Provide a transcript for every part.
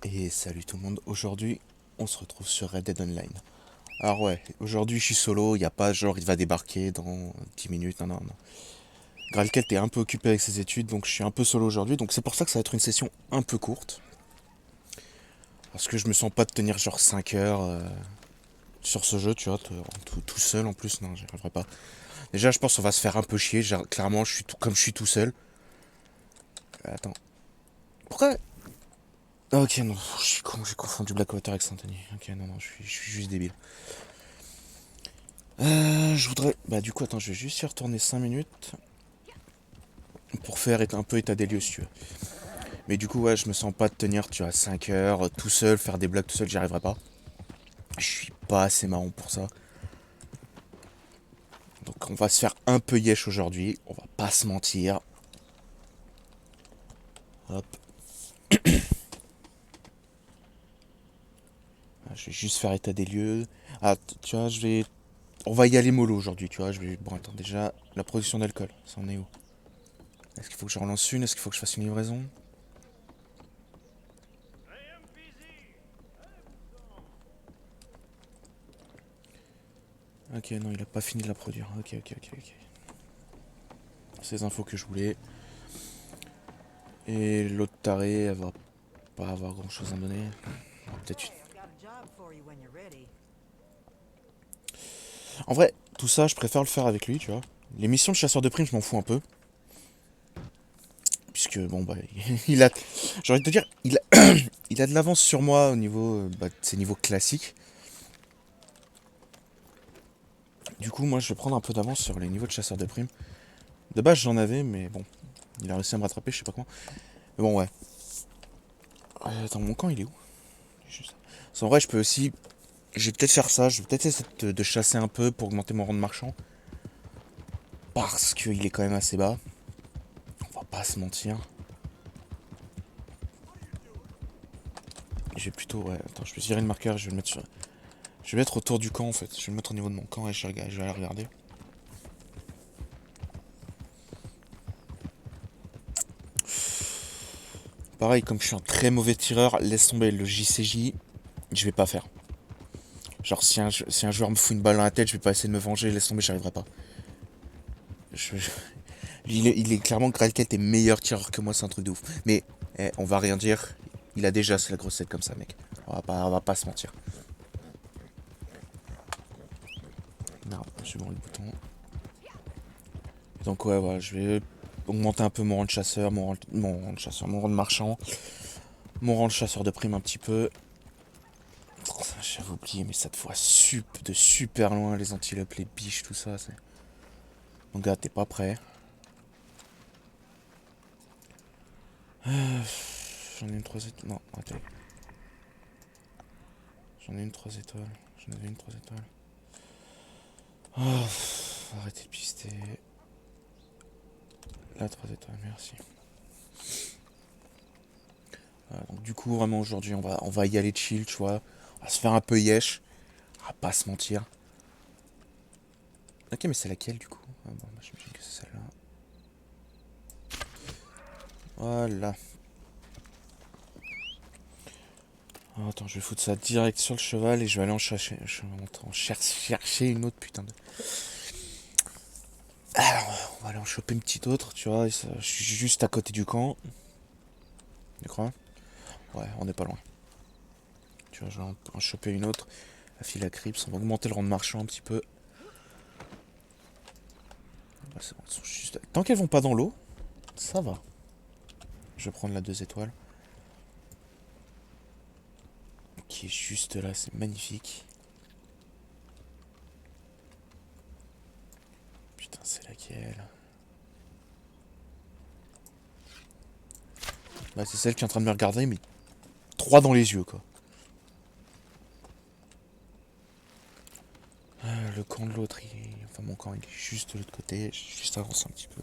Et salut tout le monde, aujourd'hui on se retrouve sur Red Dead Online. Alors ouais, aujourd'hui je suis solo, il a pas genre il va débarquer dans 10 minutes, non non non. Gralkelt est un peu occupé avec ses études donc je suis un peu solo aujourd'hui, donc c'est pour ça que ça va être une session un peu courte. Parce que je me sens pas de tenir genre 5 heures sur ce jeu, tu vois, tout seul en plus, non j'y arriverai pas. Déjà je pense qu'on va se faire un peu chier, genre, clairement comme je suis tout seul. Attends, pourquoi. Ok non, je suis con, j'ai confondu Blackwater avec Saint-Denis. Ok non non, je suis juste débile. Je voudrais. Bah, du coup, attends, je vais juste y retourner 5 minutes pour faire un peu état des lieux, si tu veux. Mais du coup, ouais, je me sens pas de tenir, tu vois, 5 heures tout seul, faire des blagues tout seul, j'y arriverai pas. Je suis pas assez marrant pour ça. Donc, on va se faire un peu yesh aujourd'hui, on va pas se mentir. Hop. Je vais juste faire état des lieux. Ah, tu vois, je vais. On va y aller mollo aujourd'hui, tu vois. Je vais. Bon, attends, déjà, la production d'alcool, ça en est où? Est-ce qu'il faut que je relance une? Est-ce qu'il faut que je fasse une livraison? Ok, non, il a pas fini de la produire. Ok, ok, ok, ok. Ces infos que je voulais. Et l'autre taré, elle va pas avoir grand chose à me donner. Peut-être une. En vrai, tout ça, je préfère le faire avec lui, tu vois. Les missions de chasseur de primes, je m'en fous un peu. Puisque, bon, bah, il a. J'ai envie de te dire, il a de l'avance sur moi au niveau bah, de ses niveaux classiques. Du coup, moi, je vais prendre un peu d'avance sur les niveaux de chasseur de primes. De base, j'en avais, mais bon, il a réussi à me rattraper, je sais pas comment. Mais bon, ouais. Attends, mon camp, il est où? Juste. En vrai, je peux aussi. Je vais peut-être faire ça, je vais peut-être essayer de chasser un peu pour augmenter mon rang de marchand. Parce qu'il est quand même assez bas. On va pas se mentir. Je vais plutôt. Ouais, attends, je vais tirer le marqueur, je vais le mettre sur. Je vais le mettre autour du camp en fait. Je vais le mettre au niveau de mon camp et je vais aller regarder. Pareil, comme je suis un très mauvais tireur, laisse tomber le JCJ, je vais pas faire. Genre, si un joueur me fout une balle dans la tête, je vais pas essayer de me venger, laisse tomber, j'arriverai pas. Je- il est clairement Gralket est meilleur tireur que moi, c'est un truc de ouf. Mais on va rien dire, il a déjà c'est la grosse tête comme ça, mec. On va pas se mentir. Merde, j'ai bon le bouton. Donc ouais, voilà, je vais augmenter un peu mon rang de chasseur, mon rang de chasseur, mon rang de marchand, mon rang de chasseur de prime un petit peu. Oh, j'avais oublié, mais ça te voit de super loin, les antilopes, les biches, tout ça. Donc gars, t'es pas prêt. J'en ai une 3 étoiles. Non, attends. J'en ai une 3 étoiles. J'en avais une 3 étoiles. Oh, arrêtez de pister. La 3 étoiles, merci. Voilà, donc du coup, vraiment aujourd'hui, on va y aller chill, tu vois. On va se faire un peu yesh. On va pas se mentir. Ok, mais c'est laquelle du coup? Ah bon, bah, j'imagine que c'est celle-là. Voilà. Oh, attends, je vais foutre ça direct sur le cheval et je vais aller chercher une autre putain de. Alors, on va aller en choper une petite autre, tu vois. Je suis juste à côté du camp. Tu crois? Ouais, on n'est pas loin. Tu vois, je vais en choper une autre. La file à Crips, on va augmenter le rang de marchand un petit peu. Bah, c'est bon, elles sont juste. Tant qu'elles vont pas dans l'eau, ça va. Je vais prendre la 2 étoiles. Qui est juste là, c'est magnifique. Putain, c'est laquelle? Bah, c'est celle qui est en train de me regarder, mais 3 dans les yeux, quoi. Le camp de l'autre, enfin mon camp, il est juste de l'autre côté. J'ai juste avancé un petit peu.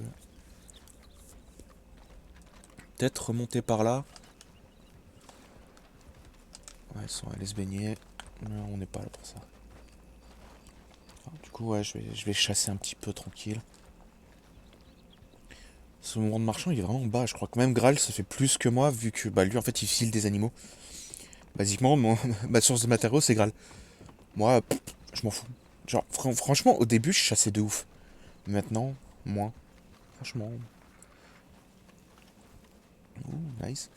Peut-être remonter par là. Ouais, ils sont allés se baigner. Mais on n'est pas là pour ça. Enfin, du coup, ouais, je vais chasser un petit peu tranquille. Ce moment de marchand, il est vraiment bas. Je crois que même Graal, ça fait plus que moi, vu que bah, lui, en fait, il file des animaux. Basiquement, ma source de matériaux, c'est Graal. Moi, je m'en fous. Genre, franchement, au début, je chassais de ouf. Maintenant, moins. Franchement. Ouh, nice.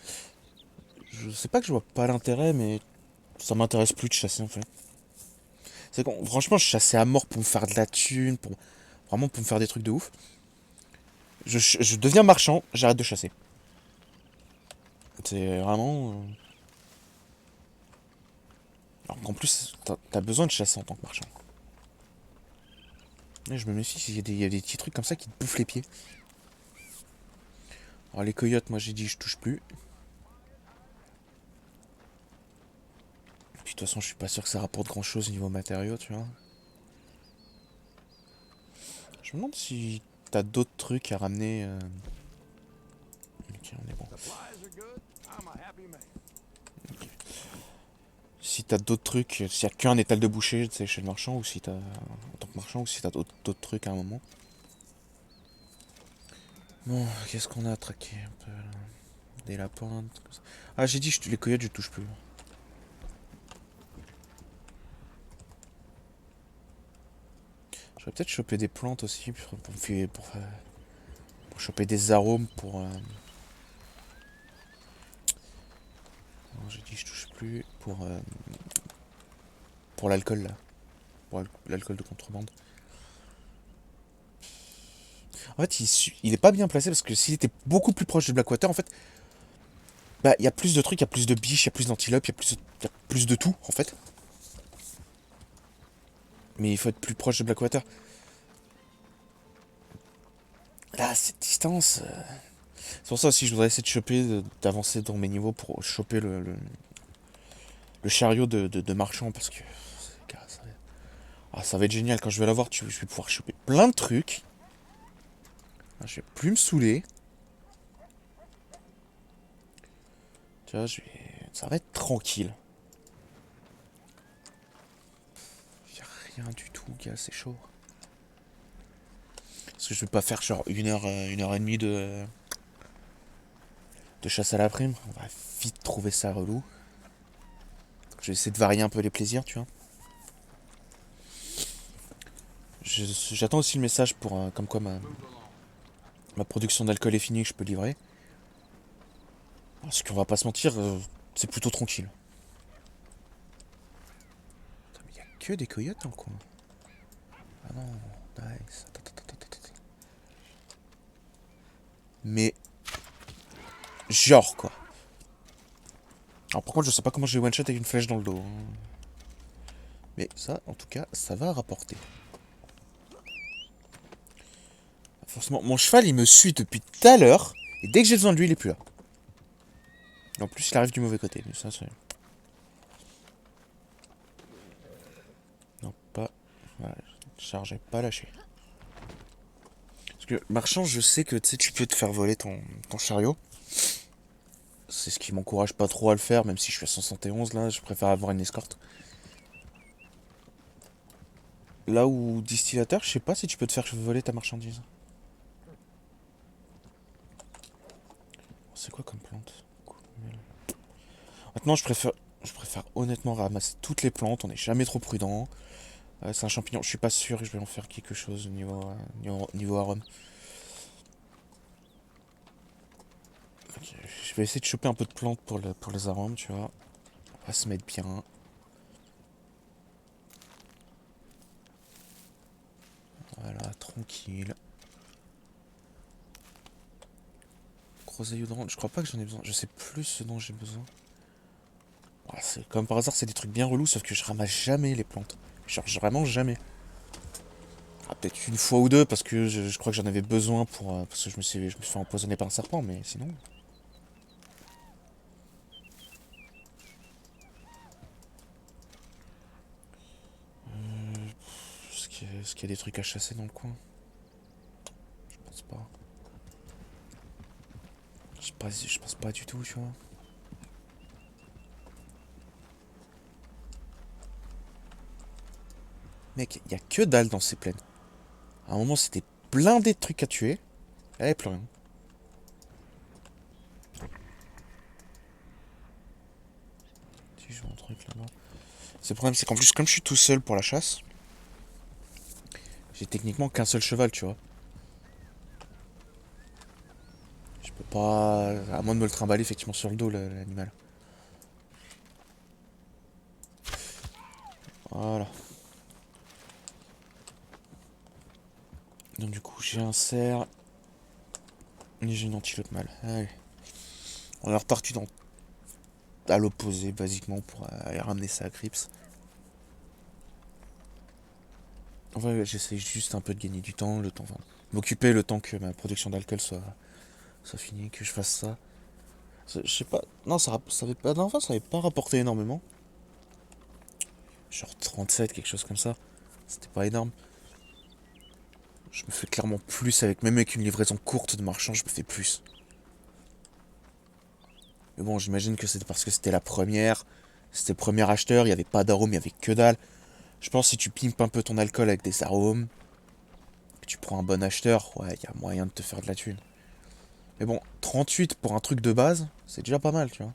Je sais pas que je vois pas l'intérêt, mais ça m'intéresse plus de chasser en fait. C'est quand, franchement, je chassais à mort pour me faire de la thune, pour vraiment pour me faire des trucs de ouf. Je deviens marchand, j'arrête de chasser. C'est vraiment. Alors qu'en plus, t'as besoin de chasser en tant que marchand. Et je me méfie, il y a des petits trucs comme ça qui te bouffent les pieds. Alors les coyotes, moi j'ai dit je touche plus. Puis de toute façon, je suis pas sûr que ça rapporte grand chose au niveau matériaux, tu vois. Je me demande si t'as d'autres trucs à ramener. Ok, on est bon. Si t'as d'autres trucs, s'il y a qu'un étal de boucher, tu sais, chez le marchand, ou si t'as. En tant que marchand, ou si t'as d'autres trucs à un moment. Bon, qu'est-ce qu'on a à traquer un peu là. Des lapins, comme ça. Ah, j'ai dit, les coyotes, je touche plus. J'aurais peut-être chopé des plantes aussi pour choper des arômes pour. Non, j'ai dit, je touche plus pour l'alcool là. Pour l'alcool de contrebande. En fait, il est pas bien placé parce que s'il était beaucoup plus proche de Blackwater, en fait, bah, il y a plus de trucs, il y a plus de biches, il y a plus d'antilopes, il y a plus de tout, en fait. Mais il faut être plus proche de Blackwater. Là, à cette distance. C'est pour ça aussi, je voudrais essayer de choper, d'avancer dans mes niveaux pour choper le chariot de marchand parce que. Ça va être génial quand je vais l'avoir. Je vais pouvoir choper plein de trucs. Je vais plus me saouler. Tu vois, ça va être tranquille. Y a rien du tout, gars, c'est chaud. Parce que je vais pas faire genre une heure et demie de chasse à la prime. On va vite trouver ça relou. Je vais essayer de varier un peu les plaisirs, tu vois. J'attends aussi le message pour comme quoi ma production d'alcool est finie et que je peux livrer. Parce qu'on va pas se mentir, c'est plutôt tranquille. Putain, mais y a que des coyotes dans le coin. Ah non, nice. Attends. Mais genre quoi. Alors par contre, je sais pas comment j'ai one shot avec une flèche dans le dos. Mais ça, en tout cas, ça va rapporter. Forcément, mon cheval, il me suit depuis tout à l'heure. Et dès que j'ai besoin de lui, il est plus là. En plus, il arrive du mauvais côté. Mais ça, c'est. Non, pas. Voilà, charge pas lâché. Parce que marchand, je sais que tu peux te faire voler ton chariot. C'est ce qui m'encourage pas trop à le faire, même si je suis à 171 là, je préfère avoir une escorte. Là où distillateur, je sais pas si tu peux te faire voler ta marchandise. C'est quoi comme plante? Maintenant, je préfère honnêtement ramasser toutes les plantes. On n'est jamais trop prudent. C'est un champignon. Je suis pas sûr que je vais en faire quelque chose au niveau arôme. Ok, je vais essayer de choper un peu de plantes pour les arômes, tu vois. On va se mettre bien. Voilà, tranquille. Groseille de je crois pas que j'en ai besoin. Je sais plus ce dont j'ai besoin. Comme par hasard, c'est des trucs bien relous, sauf que je ramasse jamais les plantes. Genre vraiment jamais. Ah, peut-être une fois ou deux parce que je crois que j'en avais besoin parce que je me suis fait empoisonner par un serpent, mais sinon. Est-ce qu'il y a des trucs à chasser dans le coin? Je pense pas. Je pense pas du tout, tu vois. Mec, il y a que dalle dans ces plaines. À un moment, c'était blindé de trucs à tuer. Là, y a plus rien. Si truc là-bas. C'est le problème, c'est qu'en plus, comme je suis tout seul pour la chasse, j'ai techniquement qu'un seul cheval, tu vois. Je peux pas... À moins de me le trimballer effectivement sur le dos, l'animal. Voilà. Donc du coup, j'ai un cerf. Et j'ai une antilope mâle. Allez. On est reparti à l'opposé, basiquement, pour aller ramener ça à Crips. En vrai, j'essaie juste un peu de gagner du temps, le temps, enfin, m'occuper le temps que ma production d'alcool soit finie, que je fasse ça. Je sais pas, non, ça avait pas, non, enfin, ça avait pas rapporté énormément. Genre 37, quelque chose comme ça. C'était pas énorme. Je me fais clairement plus même avec une livraison courte de marchands, je me fais plus. Mais bon, j'imagine que c'était parce que c'était la première. C'était le premier acheteur, il n'y avait pas d'arôme, il n'y avait que dalle. Je pense que si tu pimpes un peu ton alcool avec des arômes, que tu prends un bon acheteur, ouais, il y a moyen de te faire de la thune. Mais bon, 38 pour un truc de base, c'est déjà pas mal, tu vois.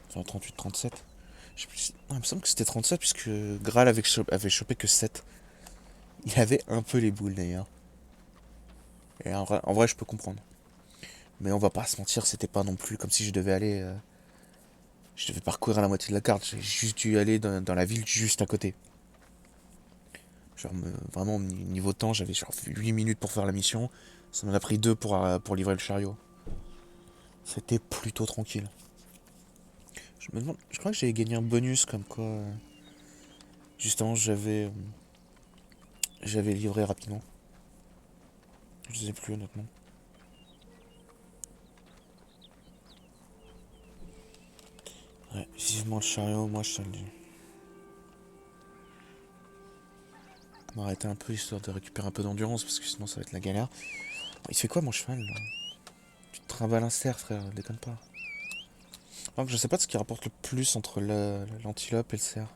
Enfin, 38, 37. Non, il me semble que c'était 37 puisque Graal avait chopé que 7. Il avait un peu les boules d'ailleurs. Et en vrai, je peux comprendre. Mais on va pas se mentir, c'était pas non plus comme si je devais aller. Je devais parcourir la moitié de la carte. J'ai juste dû aller dans la ville juste à côté. Genre, vraiment, niveau temps, j'avais genre 8 minutes pour faire la mission. Ça m'en a pris 2 pour livrer le chariot. C'était plutôt tranquille. Je me demande, je crois que j'avais gagné un bonus comme quoi. Justement, j'avais livré rapidement. Je sais plus honnêtement. Ouais, vivement le chariot, moi je te le dis. On va arrêter un peu histoire de récupérer un peu d'endurance parce que sinon ça va être la galère. Il fait quoi mon cheval là? Tu te trimbales un cerf frère, déconne pas. Donc je sais pas de ce qui rapporte le plus entre l'antilope et le cerf.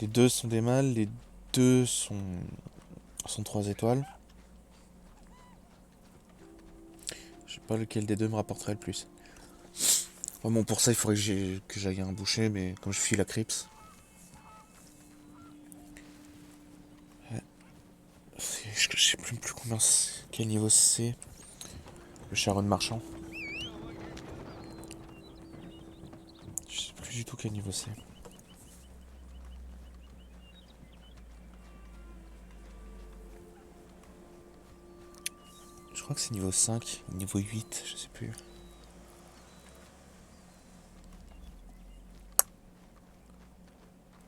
Les deux sont des mâles, les deux sont 3 étoiles. Je sais pas lequel des deux me rapporterait le plus. Enfin bon, pour ça il faudrait que j'aille à un boucher, mais comme je fuis la Crips. Je sais plus combien quel niveau c'est. Le Charon marchand. Je sais plus du tout quel niveau c'est. Je crois que c'est niveau 5, niveau 8, je sais plus.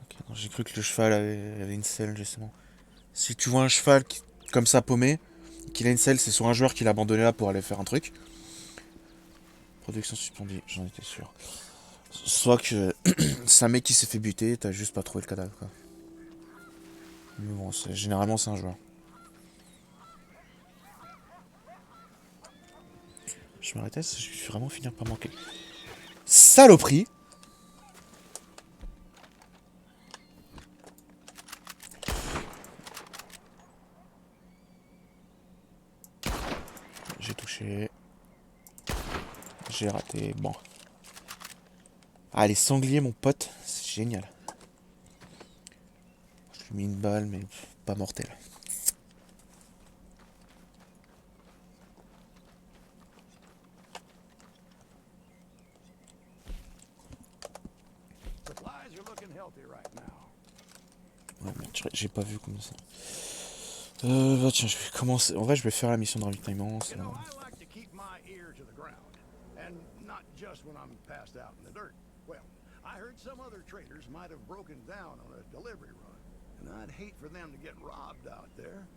Ok, j'ai cru que le cheval avait une selle justement. Si tu vois un cheval comme ça paumé, qu'il a une selle, c'est soit un joueur qui l'a abandonné là pour aller faire un truc. Production suspendue, j'en étais sûr. Soit que c'est un mec qui s'est fait buter, t'as juste pas trouvé le cadavre quoi. Mais bon, généralement c'est un joueur. Je m'arrêtais, je vais vraiment finir par manquer. Saloperie! J'ai touché. J'ai raté. Bon. Ah, les sangliers, mon pote, c'est génial. Je lui ai mis une balle, mais pas mortelle. Ouais, merde, j'ai pas vu combien ça. Bah tiens, je vais commencer. En vrai, je vais faire la mission de ravitaillement. I heard some other traders might have broken down on a delivery run, and I'd hate for them to get robbed out there.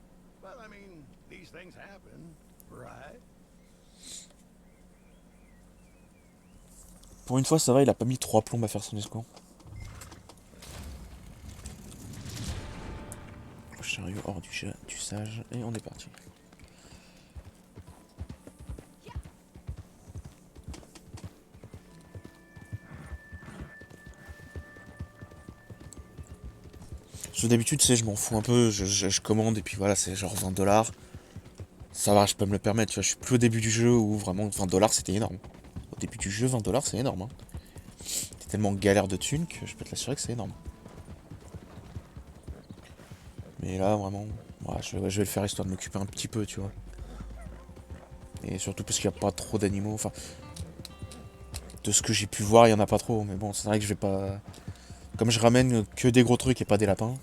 But I mean, these things happen, right? Pour une fois, ça va, il a pas mis 3 plombs à faire son escouade. Le chariot hors du sage, et on est parti. D'habitude, tu sais, je m'en fous un peu, je commande et puis voilà, c'est genre 20$. Ça va, je peux me le permettre, tu vois, je suis plus au début du jeu où vraiment 20$ c'était énorme. Au début du jeu, 20$ c'est énorme. Hein. tellement galère de thunes que je peux te l'assurer que c'est énorme. Mais là, vraiment, ouais, je vais le faire histoire de m'occuper un petit peu, tu vois. Et surtout parce qu'il n'y a pas trop d'animaux. Enfin, de ce que j'ai pu voir, il n'y en a pas trop. Mais bon, c'est vrai que je vais pas... Comme je ramène que des gros trucs et pas des lapins.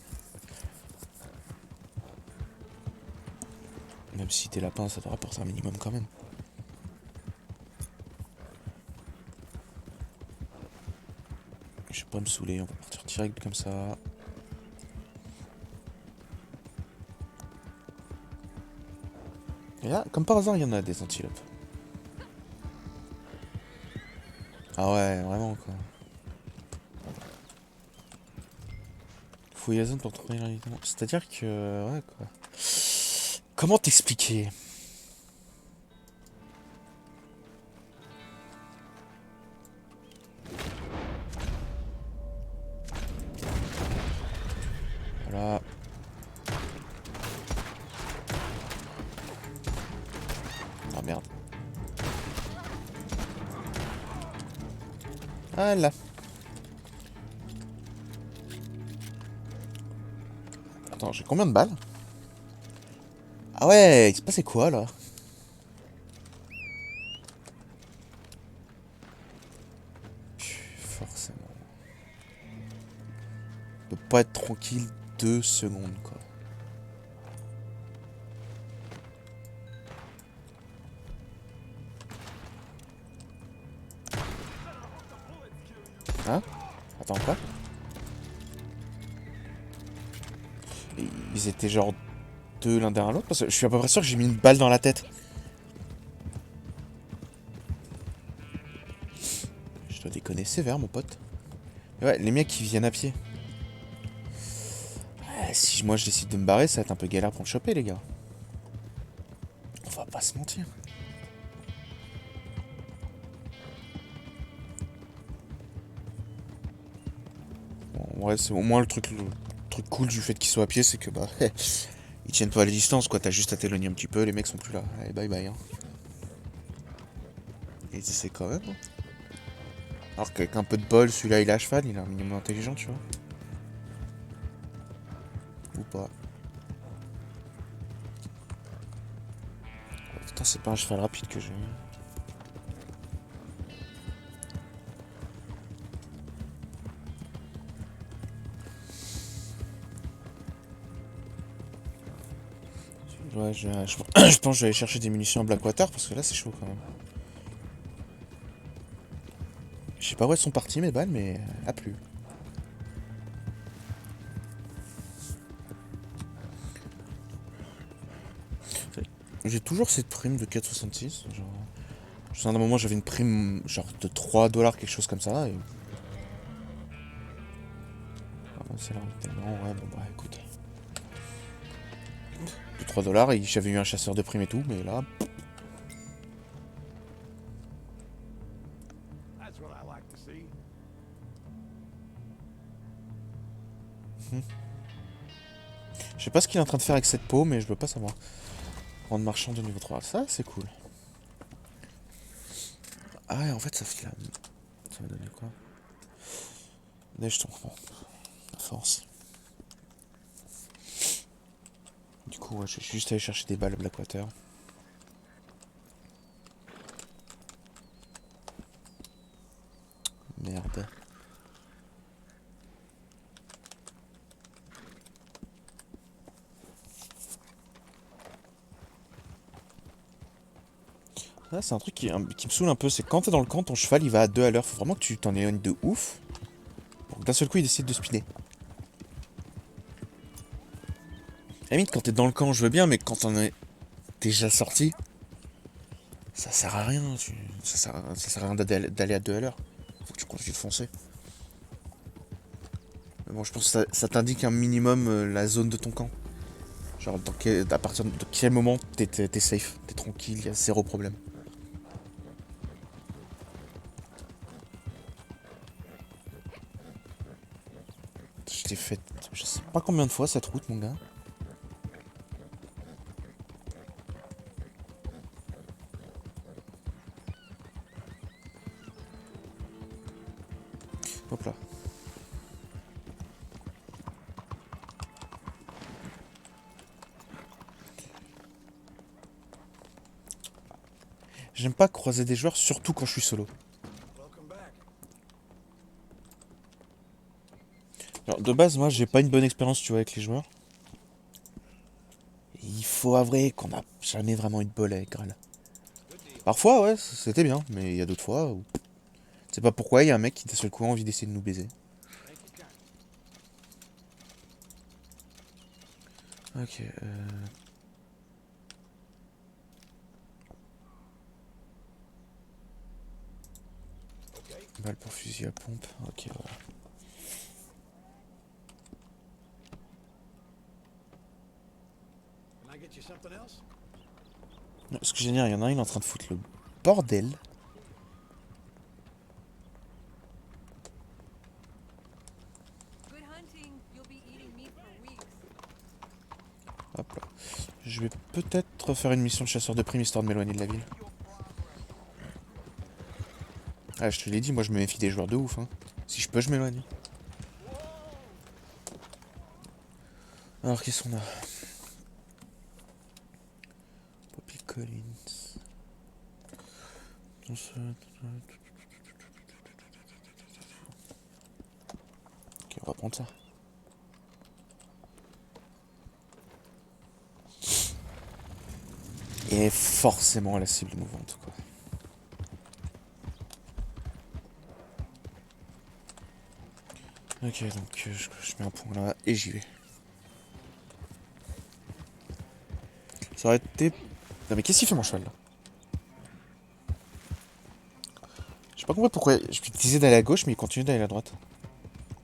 Même si des lapins, ça doit rapporter un minimum quand même. Je vais pas me saouler, on va partir direct comme ça. Et là, comme par hasard, il y en a des antilopes. Ah ouais, vraiment quoi. Fouiller la zone pour trouver l'invitation. C'est-à-dire que... Ouais quoi. Comment t'expliquer? Voilà. Ah merde. Ah là. Attends, j'ai combien de balles? Ah ouais, il se passait quoi là? Forcément. Je peux pas être tranquille 2 secondes quoi. Hein? Attends quoi? Ils étaient genre deux l'un derrière l'autre? Parce que je suis à peu près sûr que j'ai mis une balle dans la tête. Je dois déconner sévère mon pote. Et ouais, les mecs qui viennent à pied. Si moi je décide de me barrer, ça va être un peu galère pour me choper les gars. On va pas se mentir. Bon, ouais, c'est au moins le truc cool du fait qu'ils soient à pied, c'est que bah ils tiennent pas à la distance quoi, t'as juste à t'éloigner un petit peu, les mecs sont plus là. Allez bye bye hein. Et c'est quand même. Hein. Alors qu'avec un peu de bol, celui-là il est à cheval, il est un minimum intelligent, tu vois. Ou pas. Oh, putain, c'est pas un cheval rapide que j'ai. Ouais, je pense que je vais aller chercher des munitions à Blackwater parce que là c'est chaud quand même. Je sais pas où elles sont parties mes balles, mais à plus. J'ai toujours cette prime de 4,66. Genre, je sais, à un moment j'avais une prime genre de 3 dollars, quelque chose comme ça. Et... Ah, c'est là, tellement, ouais, bon bah écoute. De 3 dollars et j'avais eu un chasseur de primes et tout, mais là. That's what I like to see. Je sais pas ce qu'il est en train de faire avec cette peau, mais je veux pas savoir. Rendre marchand de niveau 3, ça c'est cool. Ah ouais, en fait ça fait la... Ça va donner quoi? Des jetons, bon. À force. Du coup, ouais, je suis juste allé chercher des balles à Blackwater. Merde. Là, c'est un truc qui me saoule un peu, c'est quand t'es dans le camp, ton cheval il va à 2 à l'heure. Faut vraiment que tu t'en éloignes de ouf. Pour que d'un seul coup il décide de spinner. À la limite, quand t'es dans le camp, je veux bien, mais quand t'en es déjà sorti, ça sert à rien. Ça sert à rien d'aller à 2 à l'heure. Faut que tu continues de foncer. Mais bon, je pense que ça t'indique un minimum la zone de ton camp. Genre, à partir de quel moment t'es safe, t'es tranquille, y a zéro problème. Je l'ai fait, je sais pas combien de fois cette route, mon gars. Hop là. J'aime pas croiser des joueurs, surtout quand je suis solo. Welcome back. Alors, de base, moi, j'ai pas une bonne expérience, tu vois, avec les joueurs. Et il faut avouer qu'on n'a jamais vraiment eu de bol avec Graal. Parfois, ouais, c'était bien, mais il y a d'autres fois où... Je sais pas pourquoi, il y a un mec qui d'un seul coup a envie d'essayer de nous baiser. Thank you, kind. Ok, Okay. balle pour fusil à pompe, ok, voilà. Can I get you something else? Non, ce que j'ai dit, il y en a un, il est en train de foutre le bordel. Good hunting. You'll be eating meat for weeks. Hop là. Je vais peut-être faire une mission de chasseur de primes histoire de m'éloigner de la ville. Ah, je te l'ai dit, moi je me méfie des joueurs de ouf, hein. Si je peux, je m'éloigne. Alors, qu'est-ce qu'on a? Poppy Collins. Ok, on va prendre ça. Et forcément la cible mouvante, quoi. Ok, donc je mets un point là et j'y vais. Ça aurait été... Non mais qu'est-ce qu'il fait mon cheval là? J'ai pas compris pourquoi je lui disais d'aller à gauche mais il continue d'aller à droite.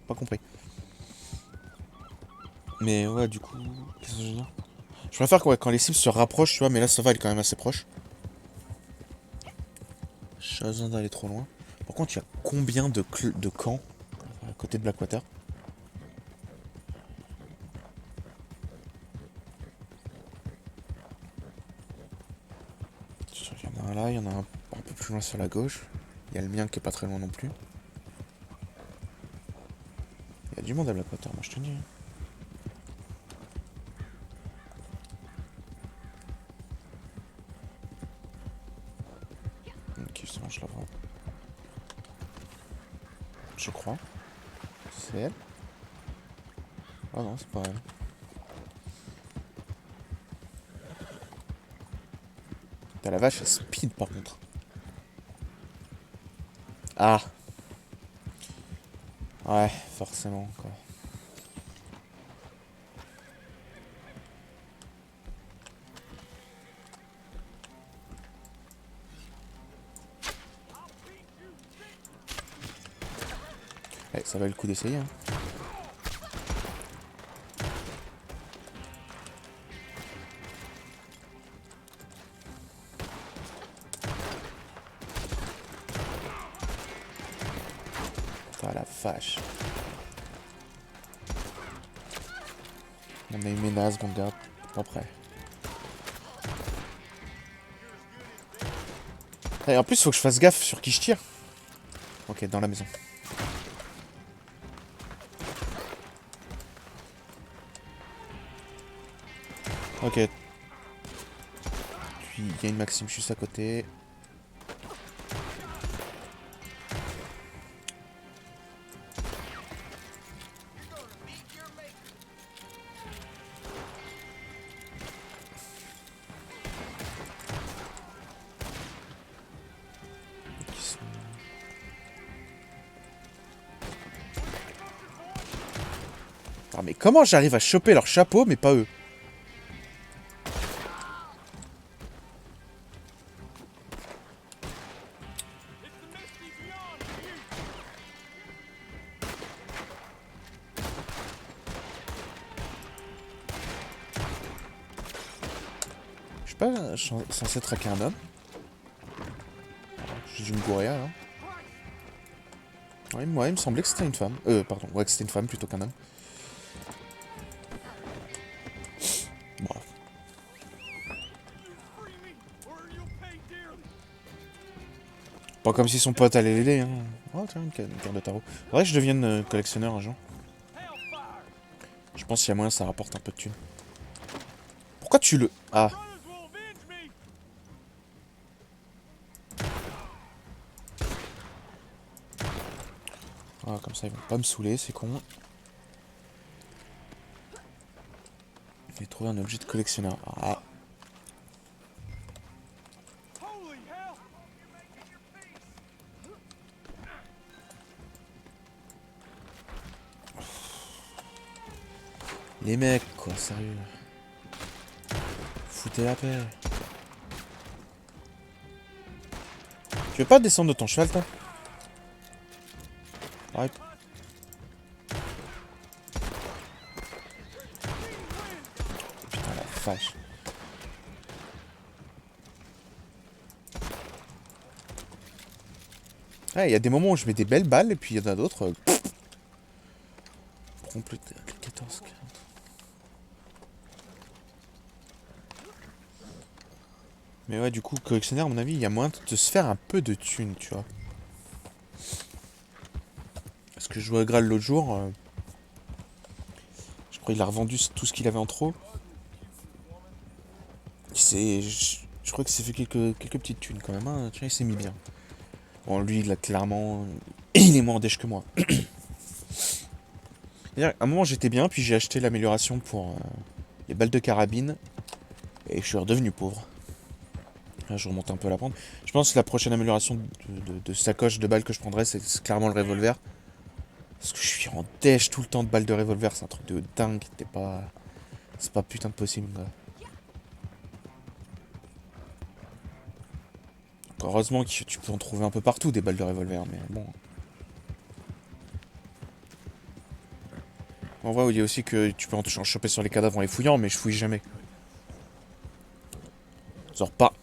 Pas compris. Mais ouais, du coup... Qu'est-ce que je veux dire? Je préfère ouais, quand les cibles se rapprochent, tu vois, mais là ça va, elle est quand même assez proche. J'ai pas besoin d'aller trop loin. Par contre, il y a combien de camps à côté de Blackwater? Il y en a un là, il y en a un peu plus loin sur la gauche. Il y a le mien qui est pas très loin non plus. Il y a du monde à Blackwater, moi je te dis. Ok, ça je la vois. Je crois. C'est elle? Ah non, c'est pas elle. T'as la vache, elle speed par contre. Ah! Ouais, forcément, quoi. Eh, ça valait le coup d'essayer, hein. Ah la vache. On a une menace, on garde. Pas prêt. Et en plus, faut que je fasse gaffe sur qui je tire. Ok, dans la maison. Ok. Puis il y a une Maxime juste à côté. Qui sont- Ah mais comment j'arrive à choper leur chapeau mais pas eux? Je suis pas censé traquer un homme. J'ai dû me gourer alors. Ouais, moi il me semblait que c'était une femme. Pardon, ouais que c'était une femme plutôt qu'un homme. Bref. Pas comme si son pote allait l'aider, hein. Oh, tiens, une carte de tarot. Faudrait que je devienne collectionneur un jour. Je pense qu'il y a moyen, ça rapporte un peu de thunes. Pourquoi tu le... Ah. Ah, comme ça, ils vont pas me saouler, c'est con. J'ai trouvé un objet de collectionneur. Ah. Les mecs, quoi, sérieux. Foutez la paix. Tu veux pas descendre de ton cheval, toi? Arrête. Putain, la vache. Ah, il y a des moments où je mets des belles balles, et puis il y en a d'autres... Compléter 14, 40. Mais ouais, du coup, collectionneur, à mon avis, il y a moyen de se faire un peu de thunes, tu vois. Parce que je jouais à Graal l'autre jour. Je crois qu'il a revendu tout ce qu'il avait en trop. Je crois qu'il s'est fait quelques petites thunes quand même. Hein. Tu vois, il s'est mis bien. Bon, lui, il a clairement. Il est moins en dèche que moi. À un moment, j'étais bien, puis j'ai acheté l'amélioration pour les balles de carabine. Et je suis redevenu pauvre. Là, je remonte un peu à la pente. Je pense que la prochaine amélioration de sacoche de balles que je prendrai, c'est clairement le revolver. Parce que je suis en dèche tout le temps de balles de revolver. C'est un truc de dingue. C'est pas putain de possible, quoi. Heureusement que tu peux en trouver un peu partout des balles de revolver, mais bon. On voit, il y a aussi que tu peux en choper sur les cadavres en les fouillant, mais je fouille jamais.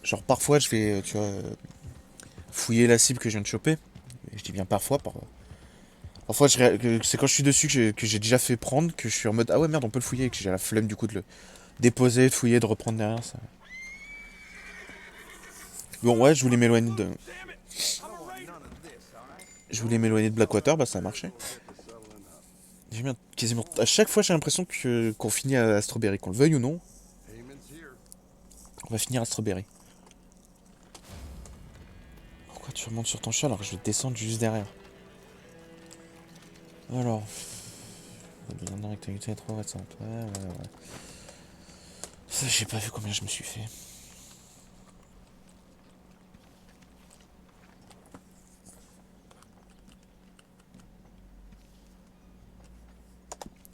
Genre parfois je vais, tu vois, fouiller la cible que je viens de choper. Et je dis bien parfois, parfois c'est quand je suis dessus que j'ai déjà fait prendre, que je suis en mode ah ouais merde on peut le fouiller, et que j'ai la flemme du coup de le déposer, de fouiller, de reprendre derrière ça. Bon ouais, je voulais m'éloigner de Blackwater, bah ça a marché. J'ai bien quasiment à chaque fois j'ai l'impression qu'on finit à Strawberry, qu'on le veuille ou non, on va finir à Strawberry. Pourquoi tu remontes sur ton chat alors que je vais descendre juste derrière? Alors, besoin de rectangulaire 3 ouais. Ça, j'ai pas vu combien je me suis fait.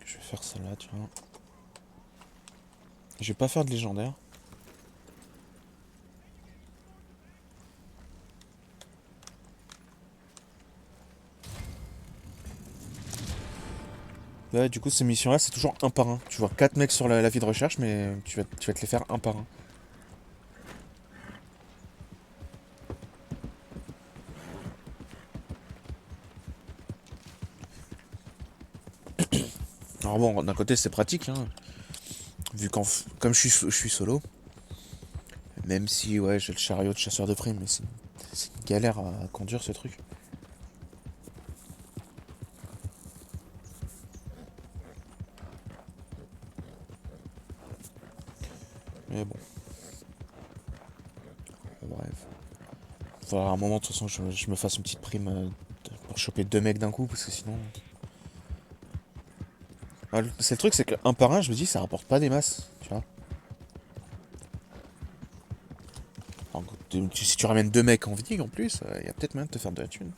Je vais faire celle-là, tu vois. Je vais pas faire de légendaire. Là, du coup, ces missions-là, c'est toujours un par un. Tu vois 4 mecs sur la vie de recherche, mais tu vas te les faire un par un. Alors bon, d'un côté, c'est pratique, hein. Vu comme je suis solo, même si, ouais, j'ai le chariot de chasseur de primes, mais c'est une galère à conduire ce truc. Mais bon. Bref. Faudra à un moment, de toute façon, je me fasse une petite prime pour choper 2 mecs d'un coup, parce que sinon. Ah, c'est le truc, c'est qu'un par un, je me dis, ça rapporte pas des masses, tu vois. Alors, si tu ramènes 2 mecs en vie, en plus, il y a peut-être moyen de te faire de la thune.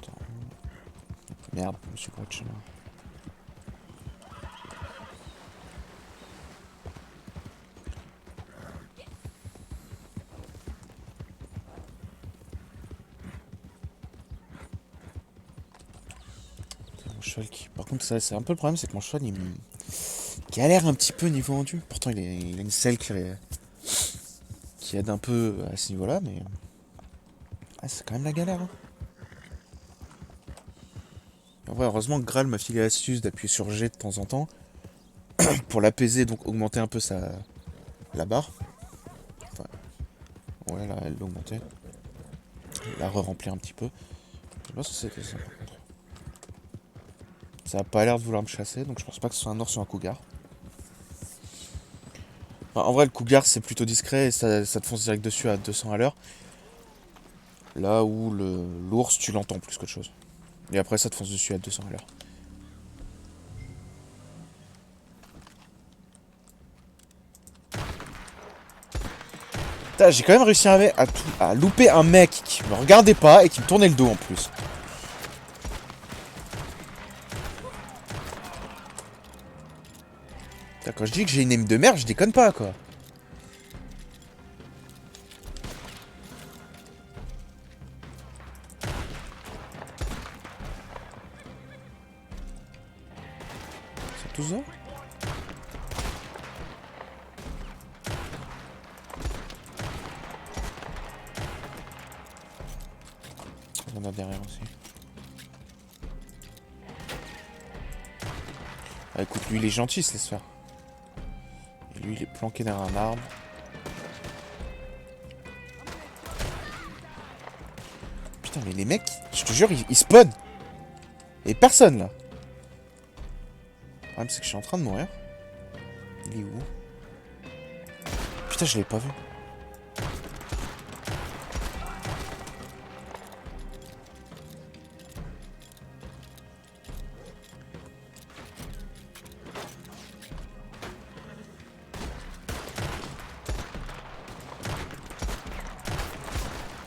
Attends. Merde, je me suis pas de chemin. Mon cheval qui. Par contre, ça, c'est un peu le problème, c'est que mon cheval, il galère un petit peu niveau rendu. Pourtant, il a une selle qui aide un peu à ce niveau-là, mais. Ah, c'est quand même la galère, hein. En vrai, heureusement que Graal m'a filé l'astuce d'appuyer sur G de temps en temps pour l'apaiser, donc augmenter un peu la barre. Enfin, ouais, là, elle l'a augmenté. La re-remplir un petit peu. Je sais pas si c'était ça par contre. Ça a pas l'air de vouloir me chasser, donc je pense pas que ce soit un ours ou un cougar. Enfin, en vrai, le cougar c'est plutôt discret et ça te fonce direct dessus à 200 à l'heure. Là où l'ours, tu l'entends plus qu'autre chose. Et après, ça te fonce dessus à 200 à l'heure. J'ai quand même réussi à louper un mec qui me regardait pas et qui me tournait le dos en plus. Putain, quand je dis que j'ai une aim de merde, je déconne pas quoi. Ils sont tous là? Il y en a derrière aussi. Ah, écoute, lui il est gentil, se laisse faire. Et lui il est planqué derrière un arbre. Putain, mais les mecs, je te jure, ils spawnent. Et personne là. Le problème c'est que je suis en train de mourir. Il est où? Putain, je l'avais pas vu.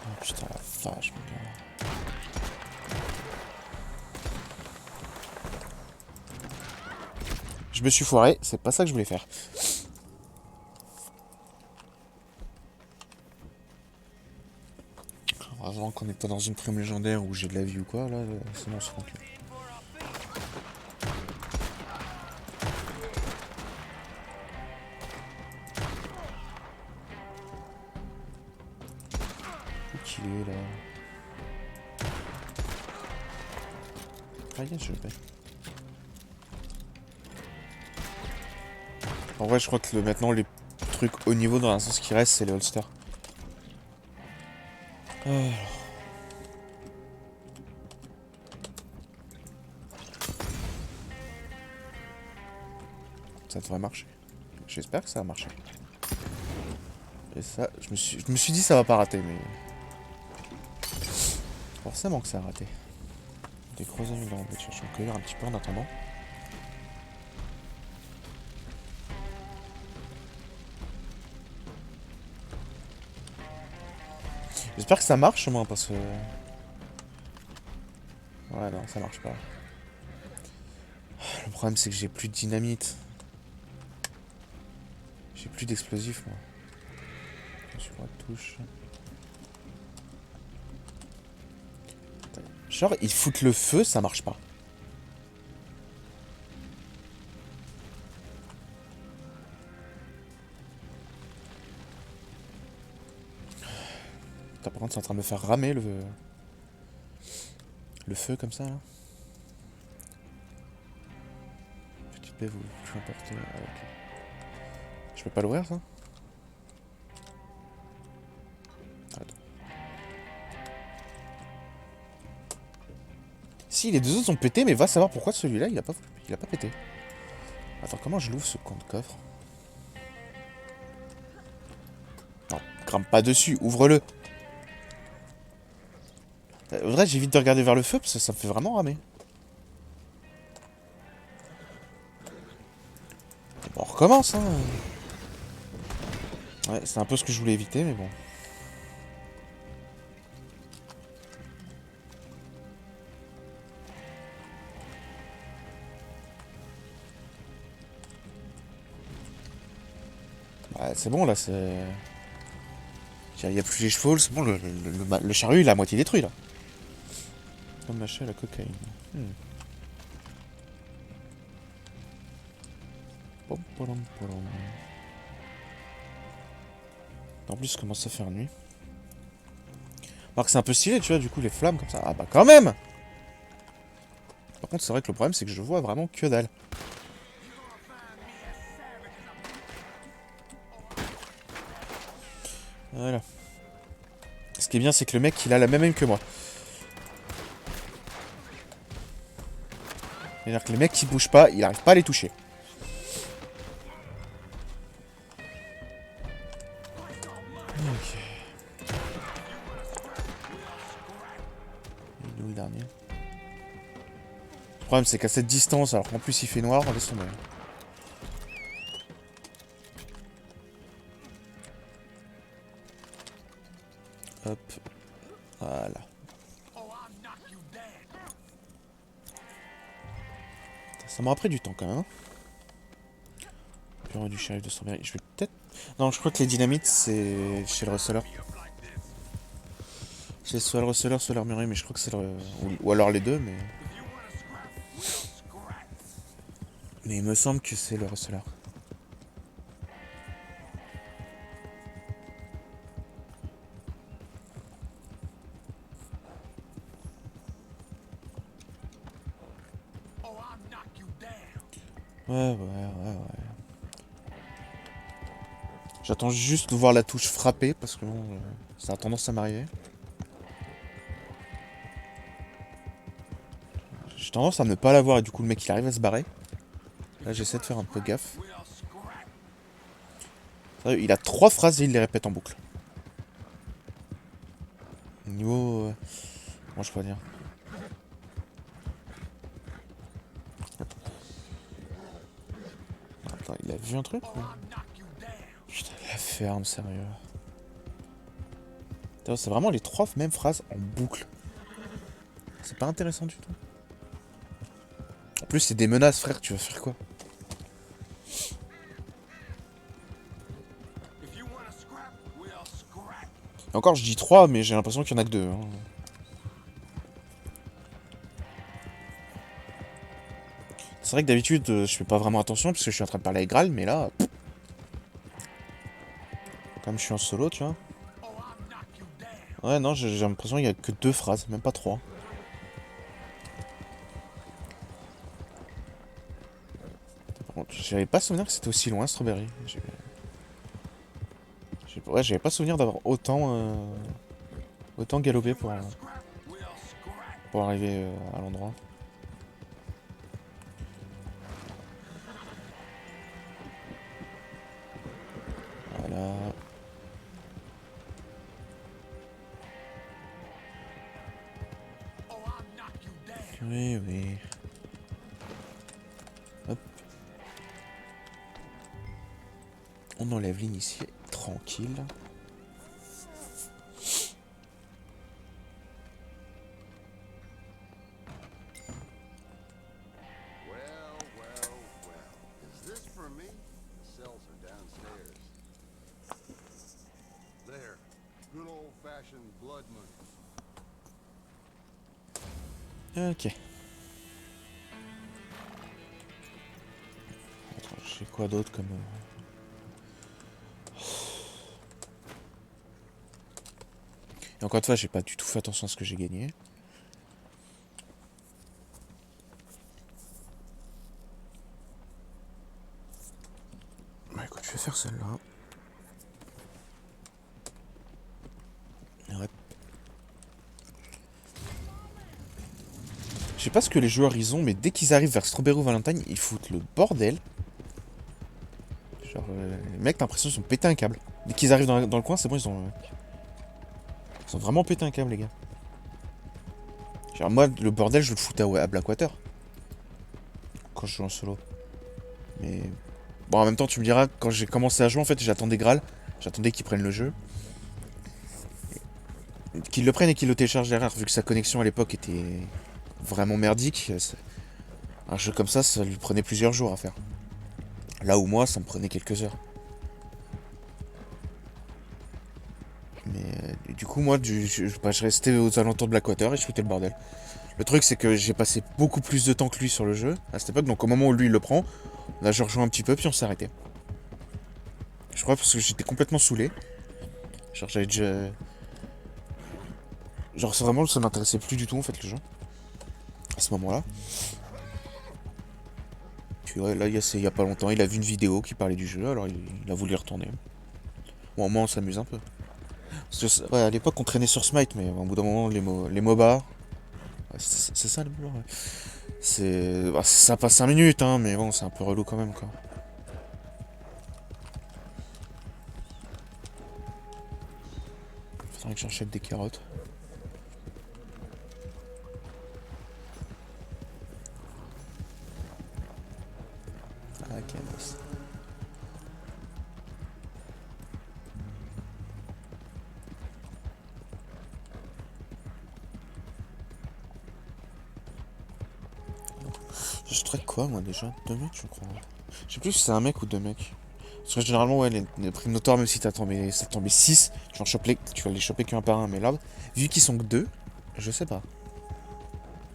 Oh putain, la vache, mon gars. Je me suis foiré, c'est pas ça que je voulais faire. Heureusement qu'on n'est pas dans une prime légendaire où j'ai de la vie ou quoi, là, sinon on se rend compte. Où qu'il est là? Ah yes, je le paie. En vrai, je crois que maintenant les trucs haut niveau dans l'instant, ce qui reste, c'est les holsters. Alors. Ça devrait marcher. J'espère que ça va marcher. Et ça, je me suis dit ça va pas rater, mais... Forcément que ça a raté. Des gros amis dans la voiture, je vais me cueillir un petit peu en attendant. J'espère que ça marche au moins parce que... Ouais non, ça marche pas. Le problème c'est que j'ai plus de dynamite. J'ai plus d'explosifs moi. Sur la touche. Genre ils foutent le feu, ça marche pas. Putain, par contre c'est en train de me faire ramer le feu comme ça là. Petite baie, vous plus emporter. Ah, ok. Je peux pas l'ouvrir ça? Attends. Si, les deux autres ont pété, mais va savoir pourquoi celui-là il a pas pété. Attends, comment je l'ouvre ce compte coffre? Non, grimpe pas dessus, ouvre-le. En vrai, j'évite de regarder vers le feu parce que ça me fait vraiment ramer. Bon, on recommence, hein. Ouais, c'est un peu ce que je voulais éviter, mais bon. Bah, c'est bon, là, c'est... Il y a plus les chevaux, c'est bon, le chariot, il est à moitié détruit, là. Comme lâcher la cocaïne. Pom, polom, polom. En plus, ça commence à faire nuit. Alors que c'est un peu stylé, tu vois, du coup, les flammes comme ça. Ah bah quand même! Bon, contre, c'est vrai que le problème, c'est que je vois vraiment que dalle. Voilà. Ce qui est bien, c'est que le mec, il a la même aim que moi. C'est-à-dire que les mecs qui bougent pas, il arrive pas à les toucher. Ok. Il est où le dernier? Le problème, c'est qu'à cette distance, alors qu'en plus il fait noir, laisse tomber. Hop. Voilà. Ça m'a pris du temps quand même. Bureau du shérif de Strawberry. Je vais peut-être... Non, je crois que les dynamites, c'est chez le receleur. C'est soit le receleur, soit l'armurerie, mais je crois que c'est le... Ou alors les deux, mais... Mais il me semble que c'est le receleur. Ouais. J'attends juste de voir la touche frapper, parce que bon, ça a tendance à m'arriver. J'ai tendance à ne pas la voir et du coup le mec il arrive à se barrer. Là j'essaie de faire un peu gaffe. Il a 3 phrases et il les répète en boucle. Niveau... comment je peux dire? Attends, il a vu un truc ou... Putain, la ferme, sérieux. C'est vraiment les 3 mêmes phrases en boucle. C'est pas intéressant du tout. En plus, c'est des menaces, frère, tu vas faire quoi? Et encore, je dis 3, mais j'ai l'impression qu'il y en a que 2. Hein. C'est vrai que d'habitude, je fais pas vraiment attention parce que je suis en train de parler avec Graal, mais là... Comme je suis en solo, tu vois. Ouais, non, j'ai l'impression qu'il y a que 2 phrases, même pas 3. Par contre, j'avais pas souvenir que c'était aussi loin, Strawberry. Ouais, j'avais pas souvenir d'avoir autant galopé pour arriver à l'endroit. Voilà. Oui. Hop. On enlève l'initié, tranquille. Is this for me? The cells are downstairs. There. Good old-fashioned blood money. Ok. Attends, j'ai quoi d'autre comme... Et encore une fois, j'ai pas du tout fait attention à ce que j'ai gagné. Bah écoute, je vais faire celle-là. Ouais. Je sais pas ce que les joueurs ils ont, mais dès qu'ils arrivent vers Strawberry ou Valentine, ils foutent le bordel. Genre, les mecs, t'as l'impression qu'ils ont pété un câble. Dès qu'ils arrivent dans le coin, c'est bon, ils ont vraiment pété un câble, les gars. Genre, moi, le bordel, je le foutais à Blackwater. Quand je joue en solo. Mais... Bon, en même temps, tu me diras, quand j'ai commencé à jouer, en fait, j'attendais Graal. J'attendais qu'ils prennent le jeu. Qu'ils le prennent et qu'ils le téléchargent derrière, vu que sa connexion à l'époque était vraiment merdique. Un jeu comme ça lui prenait plusieurs jours à faire. Là où moi, ça me prenait quelques heures. Mais du coup, moi, je restais aux alentours de Blackwater et je foutais le bordel. Le truc, c'est que j'ai passé beaucoup plus de temps que lui sur le jeu à cette époque. Donc, au moment où lui il le prend, là, je rejoins un petit peu, puis on s'est arrêté. Je crois parce que j'étais complètement saoulé. Genre, j'avais déjà... Genre, c'est vraiment, ça m'intéressait plus du tout, en fait, le jeu. À ce moment-là. Tu vois, là, il y a pas longtemps, il a vu une vidéo qui parlait du jeu, alors il a voulu y retourner. Bon, au moins, on s'amuse un peu. Parce que, ouais, à l'époque, on traînait sur Smite, mais au bout d'un moment, les MOBA... Ouais, c'est ça, le boulot, ouais. C'est... Bah, ça passe 5 minutes, hein, mais bon, c'est un peu relou quand même, quoi. Faudrait que j'achète des carottes. Ah, ok, nice. Je traite quoi, moi, déjà? Deux mecs, je crois. Je sais plus si c'est un mec ou deux mecs. Parce que généralement, ouais, les primes notoires, même si ça tombé 6, tu vas les choper qu'un par un. Mais là, vu qu'ils sont que deux, je sais pas.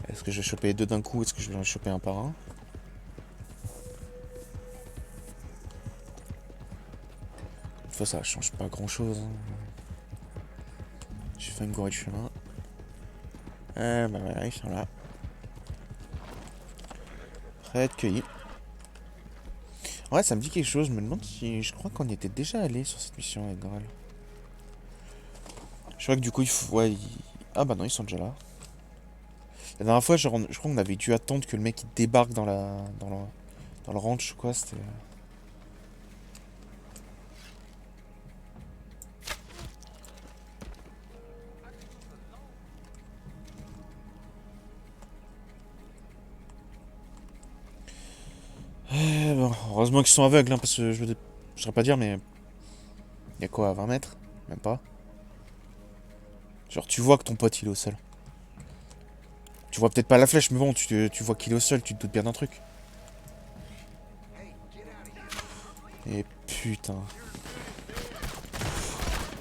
Est-ce que je vais choper les deux d'un coup? Est-ce que je vais les choper un par un? Une fois, ça change pas grand-chose. Hein. J'ai fait une gorille de chemin. Ah, bah voilà, ils sont là. Prêt à être cueillis. Ouais, ça me dit quelque chose. Je me demande si... Je crois qu'on y était déjà allé sur cette mission avec Graal. Je crois que du coup, il faut... Ouais, ah bah non, ils sont déjà là. La dernière fois, je crois qu'on avait dû attendre que le mec il débarque dans le ranch, quoi. C'était... Bon, heureusement qu'ils sont aveugles, hein, parce que je saurais pas dire, mais... Il y a quoi, à 20 mètres? Même pas. Genre, tu vois que ton pote, il est au sol. Tu vois peut-être pas la flèche, mais bon, tu vois qu'il est au sol, tu te doutes bien d'un truc. Et putain.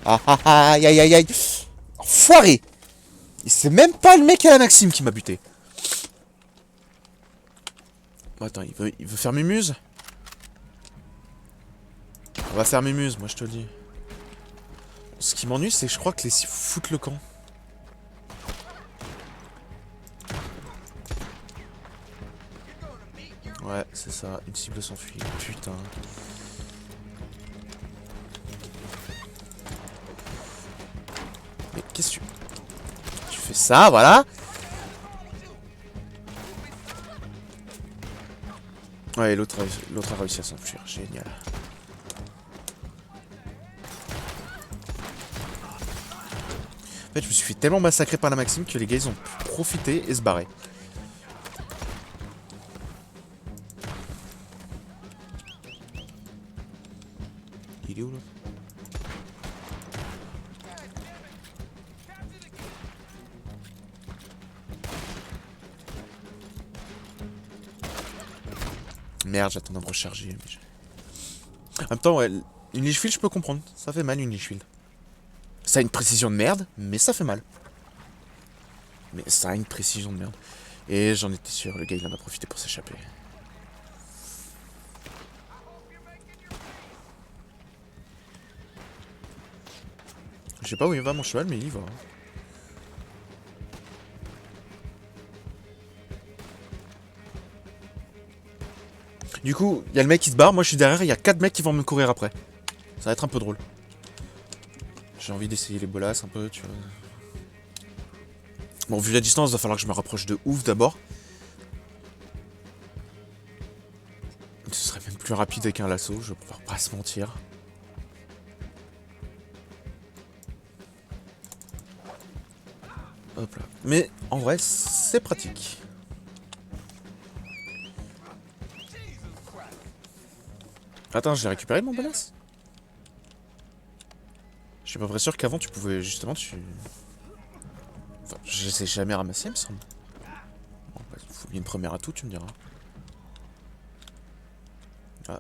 Ah ah ah, aïe aïe aïe aïe. Enfoiré. C'est même pas le mec à la Maxime qui m'a buté. Attends, il veut faire Mimuse. On va faire Mimuse, moi je te le dis. Ce qui m'ennuie, c'est que je crois que les cibles foutent le camp. Ouais, c'est ça, une cible s'enfuit. Putain. Mais qu'est-ce que tu fais ça, voilà. Ouais, l'autre a réussi à s'enfuir, génial. En fait, je me suis fait tellement massacrer par la Maxime que les gars, ils ont pu profiter et se barrer. Il est où, là? Merde, j'attends de me recharger. En même temps, ouais, une Lich Field, je peux comprendre. Ça fait mal, une Lich Field. Ça a une précision de merde, mais ça fait mal. Mais ça a une précision de merde. Et j'en étais sûr, le gars, il en a profité pour s'échapper. Je sais pas où il va, mon cheval, mais il y va. Du coup, il y a le mec qui se barre, moi je suis derrière, il y a 4 mecs qui vont me courir après. Ça va être un peu drôle. J'ai envie d'essayer les bolasses un peu, tu vois. Bon, vu la distance, il va falloir que je me rapproche de ouf d'abord. Ce serait même plus rapide avec un lasso, je vais pouvoir pas se mentir. Hop là. Mais en vrai, c'est pratique. Attends, j'ai récupéré mon bolas. Je suis pas très sûr qu'avant tu pouvais justement Enfin, je les ai jamais ramassés, il me semble. Bon, bah, faut bien une première atout, tu me diras. Ah.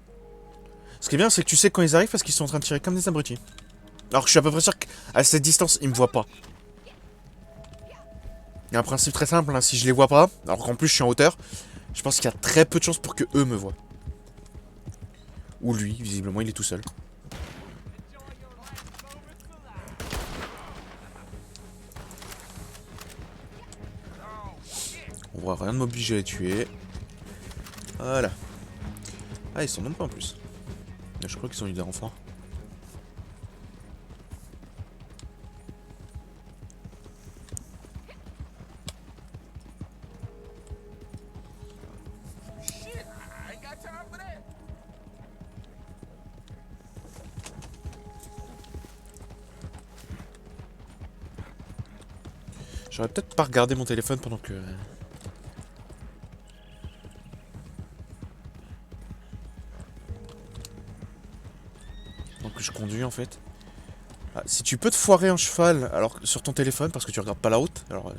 Ce qui est bien, c'est que tu sais quand ils arrivent parce qu'ils sont en train de tirer comme des abrutis. Alors que je suis à peu près sûr qu'à cette distance, ils me voient pas. Il y a un principe très simple, hein, si je les vois pas, alors qu'en plus je suis en hauteur, je pense qu'il y a très peu de chances pour que eux me voient. Ou lui, visiblement, il est tout seul. On va rien de m'obliger à les tuer. Voilà. Ah, ils sont même pas en plus. Mais je crois qu'ils ont eu des renforts. J'aurais peut-être pas regardé mon téléphone pendant que... je conduis en fait. Ah, si tu peux te foirer en cheval alors sur ton téléphone parce que tu regardes pas la route, alors...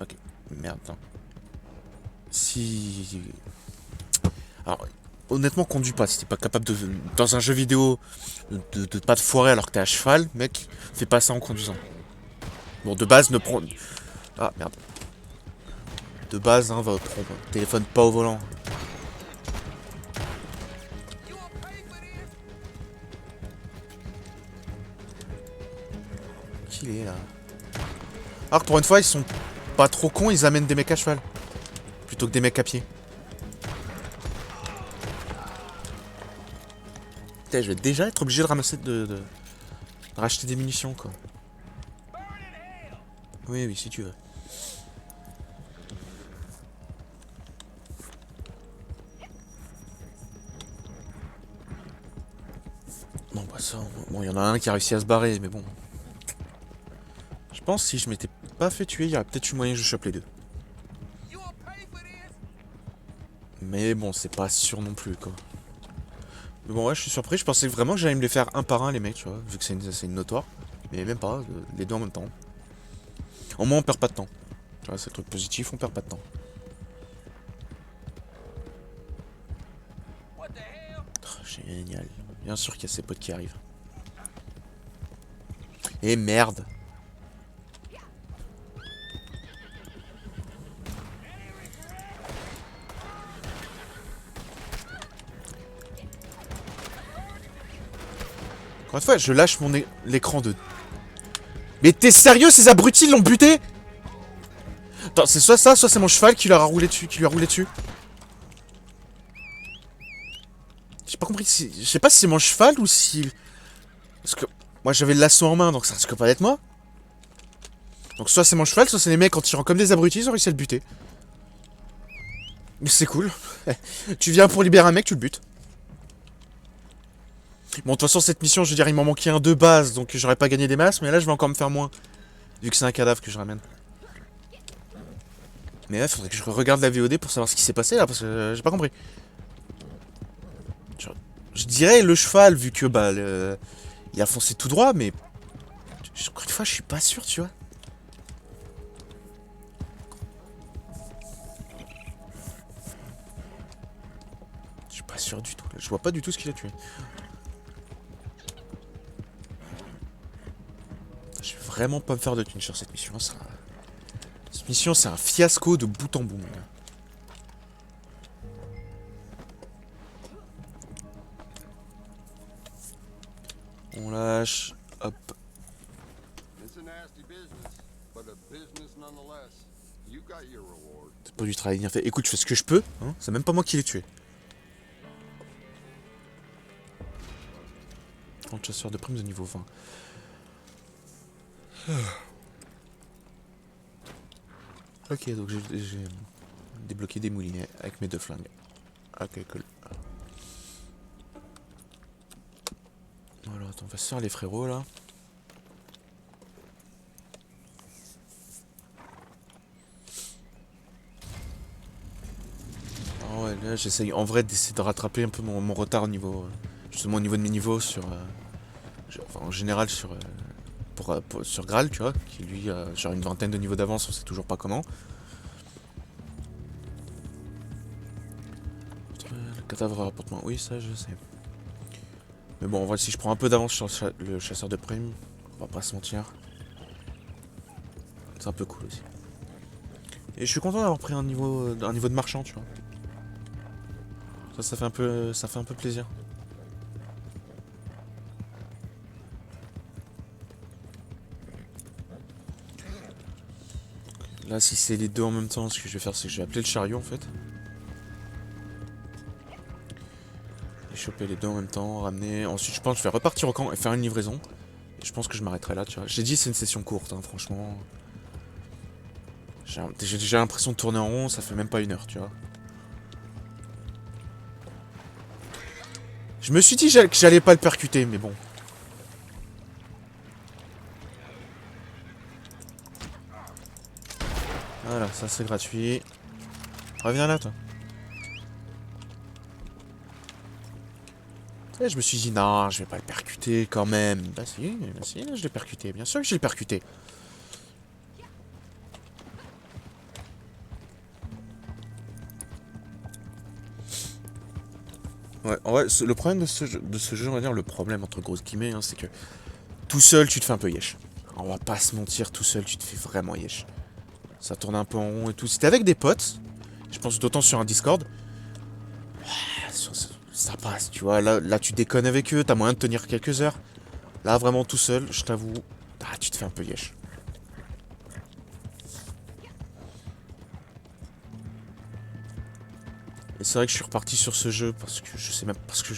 Ok, merde. Hein. Si... Alors, honnêtement, conduis pas. Si t'es pas capable de... Dans un jeu vidéo, de pas te foirer alors que t'es à cheval, mec, fais pas ça en conduisant. Bon, de base, ne prends... Ah, merde. De base, hein, prends ton téléphone pas au volant. Qu'il est là. Alors que pour une fois, ils sont pas trop cons, ils amènent des mecs à cheval. Plutôt que des mecs à pied. Putain, je vais déjà être obligé de ramasser de racheter des munitions, quoi. Oui, oui, si tu veux. Bon, bah ça... Bon, il y en a un qui a réussi à se barrer, mais bon. Je pense que si je m'étais pas fait tuer, il y aurait peut-être eu moyen que je chope les deux. Mais bon, c'est pas sûr non plus, quoi. Mais bon, ouais, je suis surpris. Je pensais vraiment que j'allais me les faire un par un, les mecs, tu vois, vu que c'est une notoire. Mais même pas, les deux en même temps. Au moins, on perd pas de temps. Tu vois, c'est le truc positif, on perd pas de temps. Oh, génial. Bien sûr qu'il y a ses potes qui arrivent. Et merde. Encore une fois, je lâche mon l'écran de... Mais t'es sérieux, ces abrutis l'ont buté? Attends, c'est soit ça, soit c'est mon cheval qui leur a roulé dessus, qui lui a roulé dessus. J'ai pas compris si... Je sais pas si c'est mon cheval ou si... Parce que... Moi j'avais le lasso en main, donc ça risque pas d'être moi. Donc soit c'est mon cheval, soit c'est les mecs en tirant comme des abrutis, ils ont réussi à le buter. Mais c'est cool. Tu viens pour libérer un mec, tu le butes. Bon, de toute façon, cette mission, je veux dire, il m'en manquait un de base, donc j'aurais pas gagné des masses, mais là, je vais encore me faire moins. Vu que c'est un cadavre que je ramène. Mais là, faudrait que je regarde la VOD pour savoir ce qui s'est passé là, parce que j'ai pas compris. Je dirais le cheval, vu que, bah, il a foncé tout droit, mais... Encore une fois, je suis pas sûr, tu vois. Je suis pas sûr du tout. Je vois pas du tout ce qu'il a tué. Je vais vraiment pas me faire de thunes sur cette mission. Cette mission, c'est un fiasco de bout en bout. On lâche. Hop. C'est pas du travail bien fait. Écoute, je fais ce que je peux. Hein, c'est même pas moi qui l'ai tué. Compte chasseur de primes de niveau 20. Ok, donc j'ai débloqué des moulinets avec mes deux flingues. Ok, cool. Alors, attends, on va se faire les frérots là. Ah ouais, là j'essaye en vrai d'essayer de rattraper un peu mon retard au niveau. Justement au niveau de mes niveaux sur. Enfin, en général sur. Sur Graal, tu vois, qui lui a genre une vingtaine de niveaux d'avance, on sait toujours pas comment. Le cadavre rapporte moins. Oui, ça je sais. Mais bon, en vrai, si je prends un peu d'avance sur le chasseur de primes, on va pas se mentir. C'est un peu cool aussi. Et je suis content d'avoir pris un niveau de marchand, tu vois. Ça fait un peu plaisir. Là, si c'est les deux en même temps, ce que je vais faire, c'est que je vais appeler le chariot en fait. choper les deux en même temps, ramener. Ensuite, je pense que je vais repartir au camp et faire une livraison. Et je pense que je m'arrêterai là, tu vois. J'ai dit c'est une session courte, hein, franchement. J'ai déjà l'impression de tourner en rond, ça fait même pas 1 heure, tu vois. Je me suis dit que j'allais pas le percuter, mais bon. Voilà, ça c'est gratuit. Reviens là, toi. Et je me suis dit, non, je vais pas le percuter quand même. Bah si, je l'ai percuté. Bien sûr que je l'ai percuté. Ouais, en vrai, le problème de ce jeu, on va dire, le problème entre grosses guillemets, hein, c'est que tout seul, tu te fais un peu yesh. On va pas se mentir, tout seul, tu te fais vraiment yesh. Ça tourne un peu en rond et tout. Si t'es avec des potes, je pense d'autant sur un Discord, ça passe, tu vois. Là, tu déconnes avec eux, t'as moyen de tenir quelques heures. Là, vraiment tout seul, je t'avoue, tu te fais un peu yesh. Et c'est vrai que je suis reparti sur ce jeu parce que je sais même parce que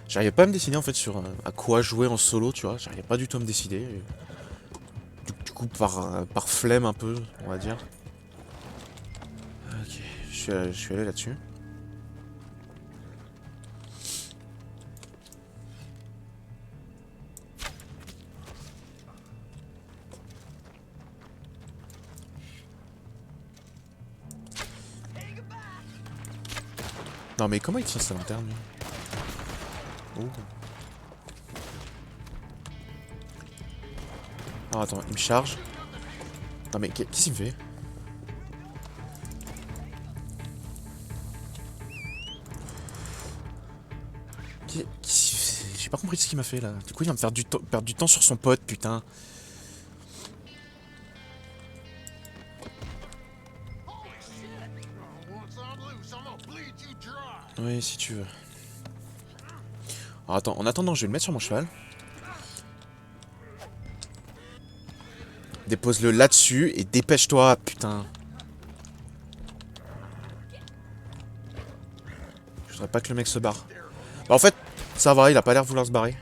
j'arrivais pas à me décider en fait sur à quoi jouer en solo, tu vois. J'arrivais pas du tout à me décider. Du coup, par flemme un peu, on va dire. Ok, je suis allé là-dessus. Non mais comment il tient sa lanterne lui? Oh. Ah attends, il me charge. Non mais qu'est-ce qu'il me fait? J'ai pas compris ce qu'il m'a fait là. Du coup il va me faire perdre du temps sur son pote, putain. Oui, si tu veux. Alors attends, en attendant, je vais le mettre sur mon cheval. Dépose-le là-dessus et dépêche-toi, putain. Je voudrais pas que le mec se barre. Bah en fait, ça va, il a pas l'air de vouloir se barrer.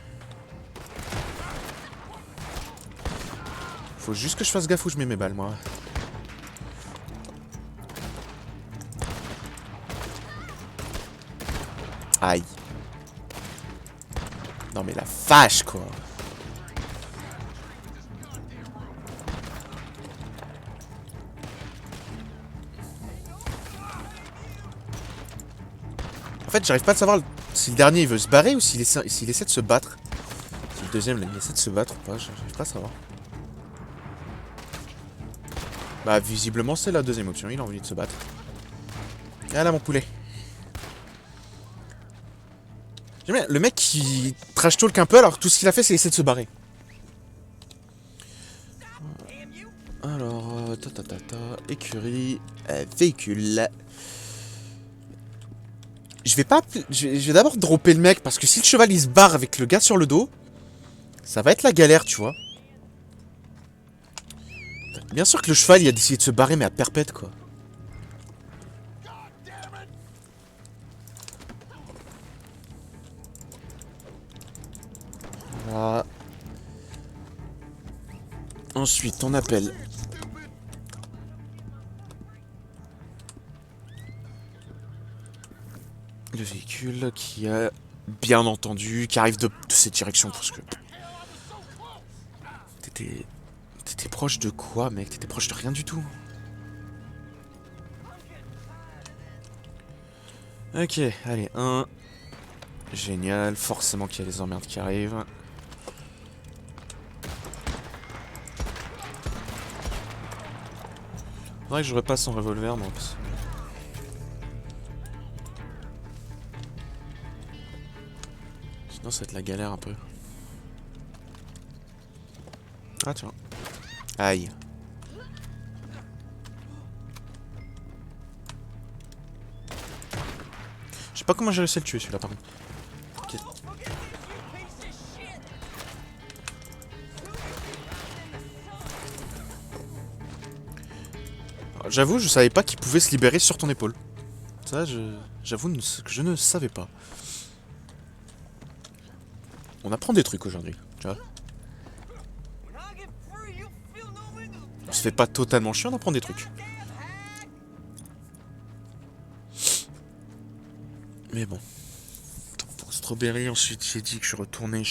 Faut juste que je fasse gaffe où je mets mes balles, moi. Aïe. Non mais la vache, quoi. En fait, j'arrive pas à savoir si le dernier il veut se barrer ou s'il essaie de se battre. Si le deuxième il essaie de se battre ou pas, j'arrive pas à savoir. Bah visiblement c'est la deuxième option, il a envie de se battre. Et là mon poulet. J'aime bien, le mec qui trash talk un peu alors tout ce qu'il a fait c'est essayer de se barrer. Alors, écurie, véhicule. Je vais d'abord dropper le mec parce que si le cheval il se barre avec le gars sur le dos, ça va être la galère, tu vois. Bien sûr que le cheval il a décidé de se barrer mais à perpète quoi. Voilà. Ensuite on appelle le véhicule qui a bien entendu, qui arrive de cette direction parce que t'étais proche de quoi mec? T'étais proche de rien du tout. Ok, allez, un. Génial, forcément qu'il y a les emmerdes qui arrivent. Faudrait que je repasse son revolver, moi. Sinon, ça va être la galère un peu. Ah, tiens. Aïe. Je sais pas comment j'ai réussi à le tuer, celui-là, par contre. Okay. J'avoue, je savais pas qu'il pouvait se libérer sur ton épaule. Ça, j'avoue que je ne savais pas. On apprend des trucs aujourd'hui, tu vois. On se fait pas totalement chier, on apprend des trucs. Mais bon. Pour Strawberry, ensuite j'ai dit que je suis retourné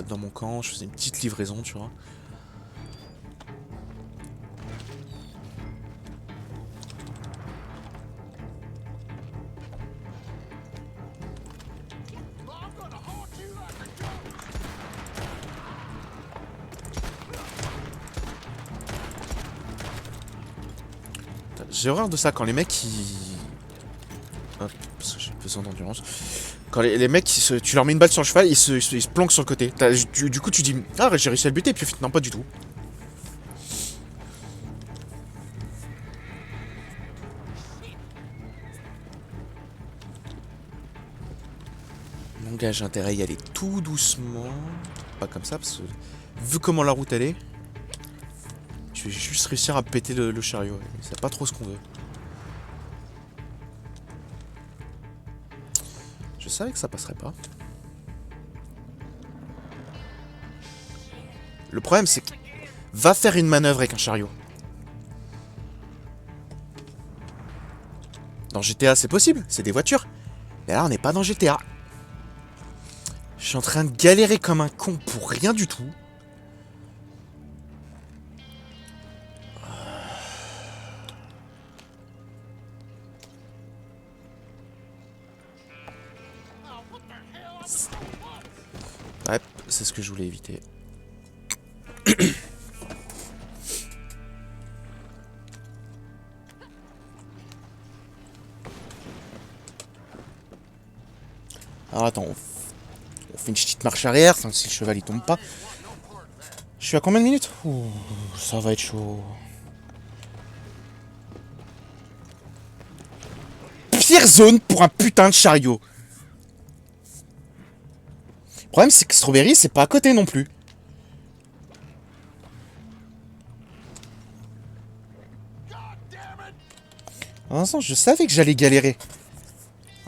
dans mon camp, je faisais une petite livraison, tu vois. J'ai horreur de ça quand les mecs ils... Hop, parce que j'ai besoin d'endurance. Quand les mecs, tu leur mets une balle sur le cheval, ils se planquent sur le côté. Du coup, tu dis, ah, j'ai réussi à le buter, puis non, pas du tout. Mon gars, j'ai intérêt à y aller tout doucement. Pas comme ça, parce que vu comment la route elle est, je vais juste réussir à péter le chariot. C'est pas trop ce qu'on veut. Je savais que ça passerait pas. Le problème, c'est que va faire une manœuvre avec un chariot. Dans GTA, c'est possible, c'est des voitures. Mais là, on n'est pas dans GTA. Je suis en train de galérer comme un con pour rien du tout. Ouais, c'est ce que je voulais éviter. Alors attends, on fait une petite marche arrière, si le cheval il tombe pas. Je suis à combien de minutes? Ouh, ça va être chaud. Pire zone pour un putain de chariot. Le problème c'est que Strawberry c'est pas à côté non plus. En instant, je savais que j'allais galérer.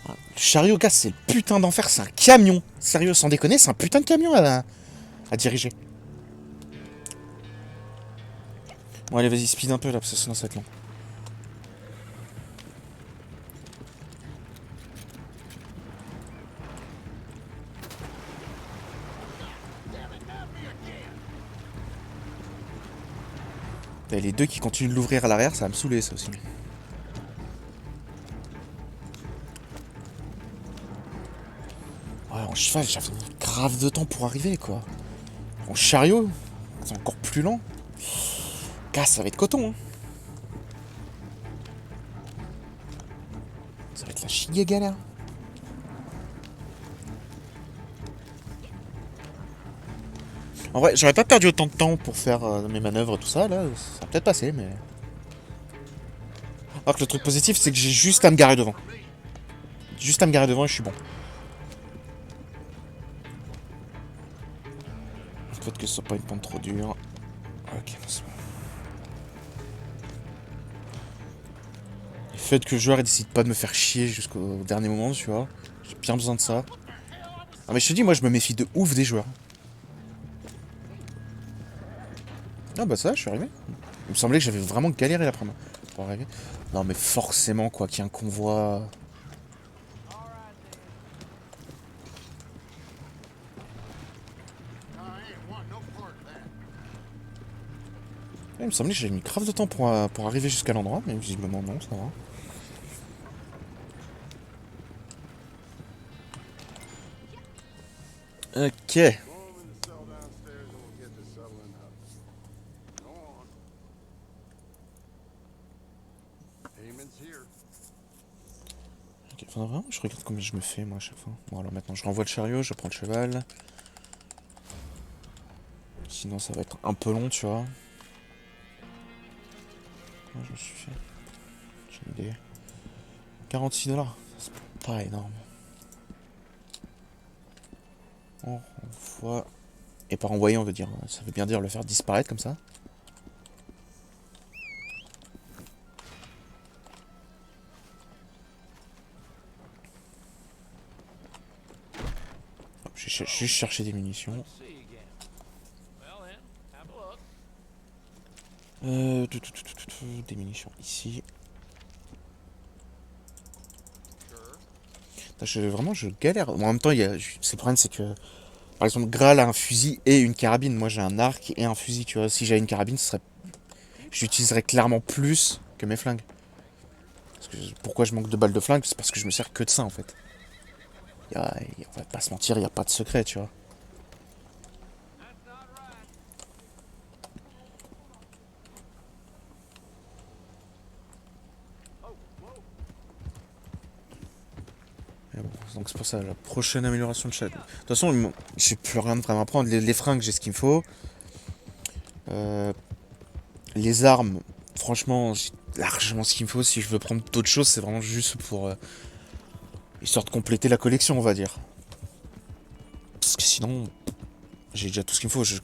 Le chariot, gars, c'est le putain d'enfer, c'est un camion. Sérieux, sans déconner, c'est un putain de camion à diriger. Bon, allez, vas-y, speed un peu là, parce que sinon ça va être long. Et les deux qui continuent de l'ouvrir à l'arrière, ça va me saouler ça aussi. Ouais, en cheval, j'avais mis grave de temps pour arriver, quoi. En chariot, c'est encore plus lent. Gars, ça va être coton, hein. Ça va être la chier galère. En vrai, j'aurais pas perdu autant de temps pour faire mes manœuvres, tout ça, là. Ça va peut-être passer, mais... Alors que le truc positif, c'est que j'ai juste à me garer devant. Juste à me garer devant et je suis bon. Peut-être que ce soit pas une pente trop dure. Ok, c'est bon. Le fait que le joueur décide pas de me faire chier jusqu'au dernier moment, tu vois. J'ai bien besoin de ça. Ah mais je te dis, moi je me méfie de ouf des joueurs. Ah bah ça, je suis arrivé. Il me semblait que j'avais vraiment galéré la première pour arriver. Non mais forcément quoi, qu'il y ait un convoi... Il me semblait que j'avais mis grave de temps pour arriver jusqu'à l'endroit, mais visiblement non, ça va. Ok. Ok, faudra vraiment que je regarde combien je me fais moi à chaque fois. Bon alors maintenant je renvoie le chariot, je prends le cheval. Sinon ça va être un peu long, tu vois. Je me suis fait. J'ai une idée. 46$, c'est pas énorme. On renvoie. Et par envoyer, on veut dire. Ça veut bien dire le faire disparaître comme ça. Hop, j'ai juste chercher des munitions. Des munitions ici. Vraiment, je galère. Bon, en même temps, c'est le problème, c'est que par exemple, Graal a un fusil et une carabine. Moi, j'ai un arc et un fusil. Tu vois, si j'avais une carabine, j'utiliserais clairement plus que mes flingues. Pourquoi je manque de balles de flingue? C'est parce que je me sers que de ça en fait. On va pas se mentir, il n'y a pas de secret, tu vois. Et bon, donc c'est pour ça, la prochaine amélioration de chat. De toute façon, j'ai plus rien de vraiment à prendre. Les fringues, j'ai ce qu'il me faut. Euh, les armes, franchement, j'ai largement ce qu'il me faut. Si je veux prendre d'autres choses, c'est vraiment juste pour histoire de compléter la collection, on va dire. Parce que sinon, j'ai déjà tout ce qu'il me faut. Je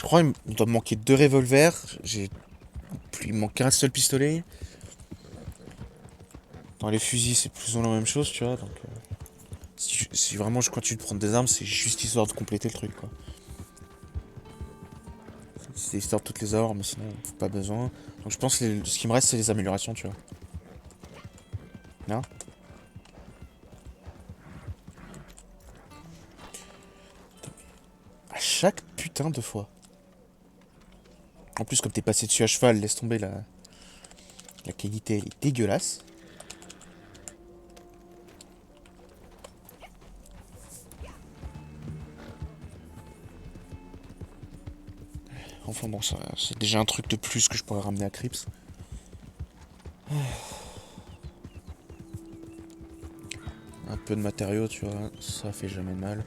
crois qu'il doit me manquer 2 revolvers. Il me manque qu'un seul pistolet. Dans les fusils, c'est plus ou moins la même chose, tu vois. Donc, si vraiment je continue de prendre des armes, c'est juste histoire de compléter le truc, quoi. C'est histoire de toutes les avoir, mais sinon, pas besoin. Donc, je pense que ce qui me reste, c'est les améliorations, tu vois. Là. À chaque putain de fois. En plus, comme t'es passé dessus à cheval, laisse tomber la qualité, elle est dégueulasse. Enfin bon, ça, c'est déjà un truc de plus que je pourrais ramener à Crips. Un peu de matériaux, tu vois, ça fait jamais de mal.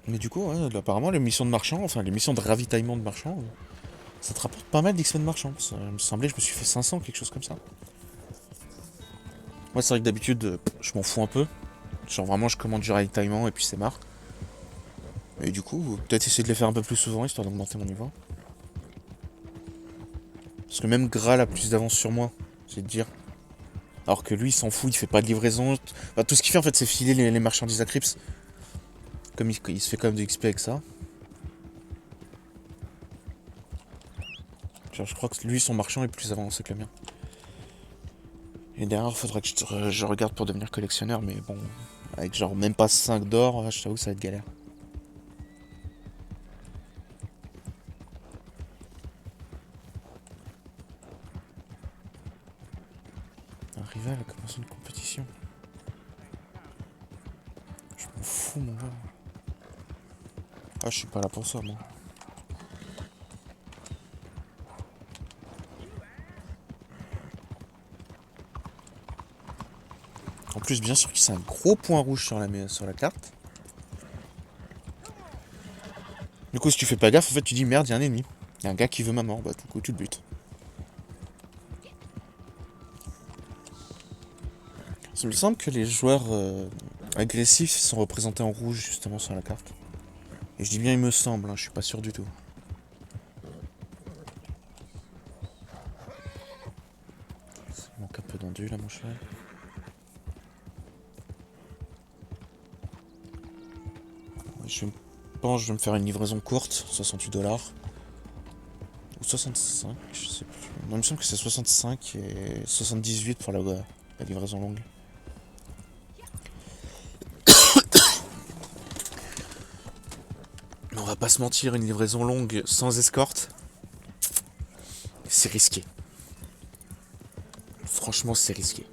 Mais du coup, ouais, apparemment, les missions de marchand, enfin les missions de ravitaillement de marchand, ça te rapporte pas mal d'XP de marchand. Ça me semblait, je me suis fait 500, quelque chose comme ça. Moi, c'est vrai que d'habitude, je m'en fous un peu. Genre vraiment, je commande du ravitaillement et puis c'est marre. Et du coup, peut-être essayer de les faire un peu plus souvent, histoire d'augmenter mon niveau. Parce que même Graal a plus d'avance sur moi, c'est de dire. Alors que lui, il s'en fout, il fait pas de livraison. Enfin, tout ce qu'il fait, en fait, c'est filer les marchandises à Crips. Comme il se fait quand même de XP avec ça. Genre, je crois que lui, son marchand est plus avancé que le mien. Et derrière, il faudra que je regarde pour devenir collectionneur, mais bon, avec genre même pas 5 d'or, je t'avoue, ça va être galère. Un rival a commencé une compétition. Je m'en fous, mon gars. Ah, je suis pas là pour ça, moi. En plus, bien sûr que c'est un gros point rouge sur la carte. Du coup, si tu fais pas gaffe, en fait, tu dis merde, il y a un ennemi. Il y a un gars qui veut ma mort, bah, du coup, tu le butes. Il me semble que les joueurs agressifs sont représentés en rouge, justement, sur la carte. Et je dis bien, il me semble, hein, je suis pas sûr du tout. Ça manque un peu d'endu, là, mon cheval. Je pense que je vais me faire une livraison courte, 68 dollars. Ou 65, je sais plus. Non, il me semble que c'est 65 et 78 pour la livraison longue. Mais on va pas se mentir, une livraison longue sans escorte, c'est risqué. Franchement, c'est risqué.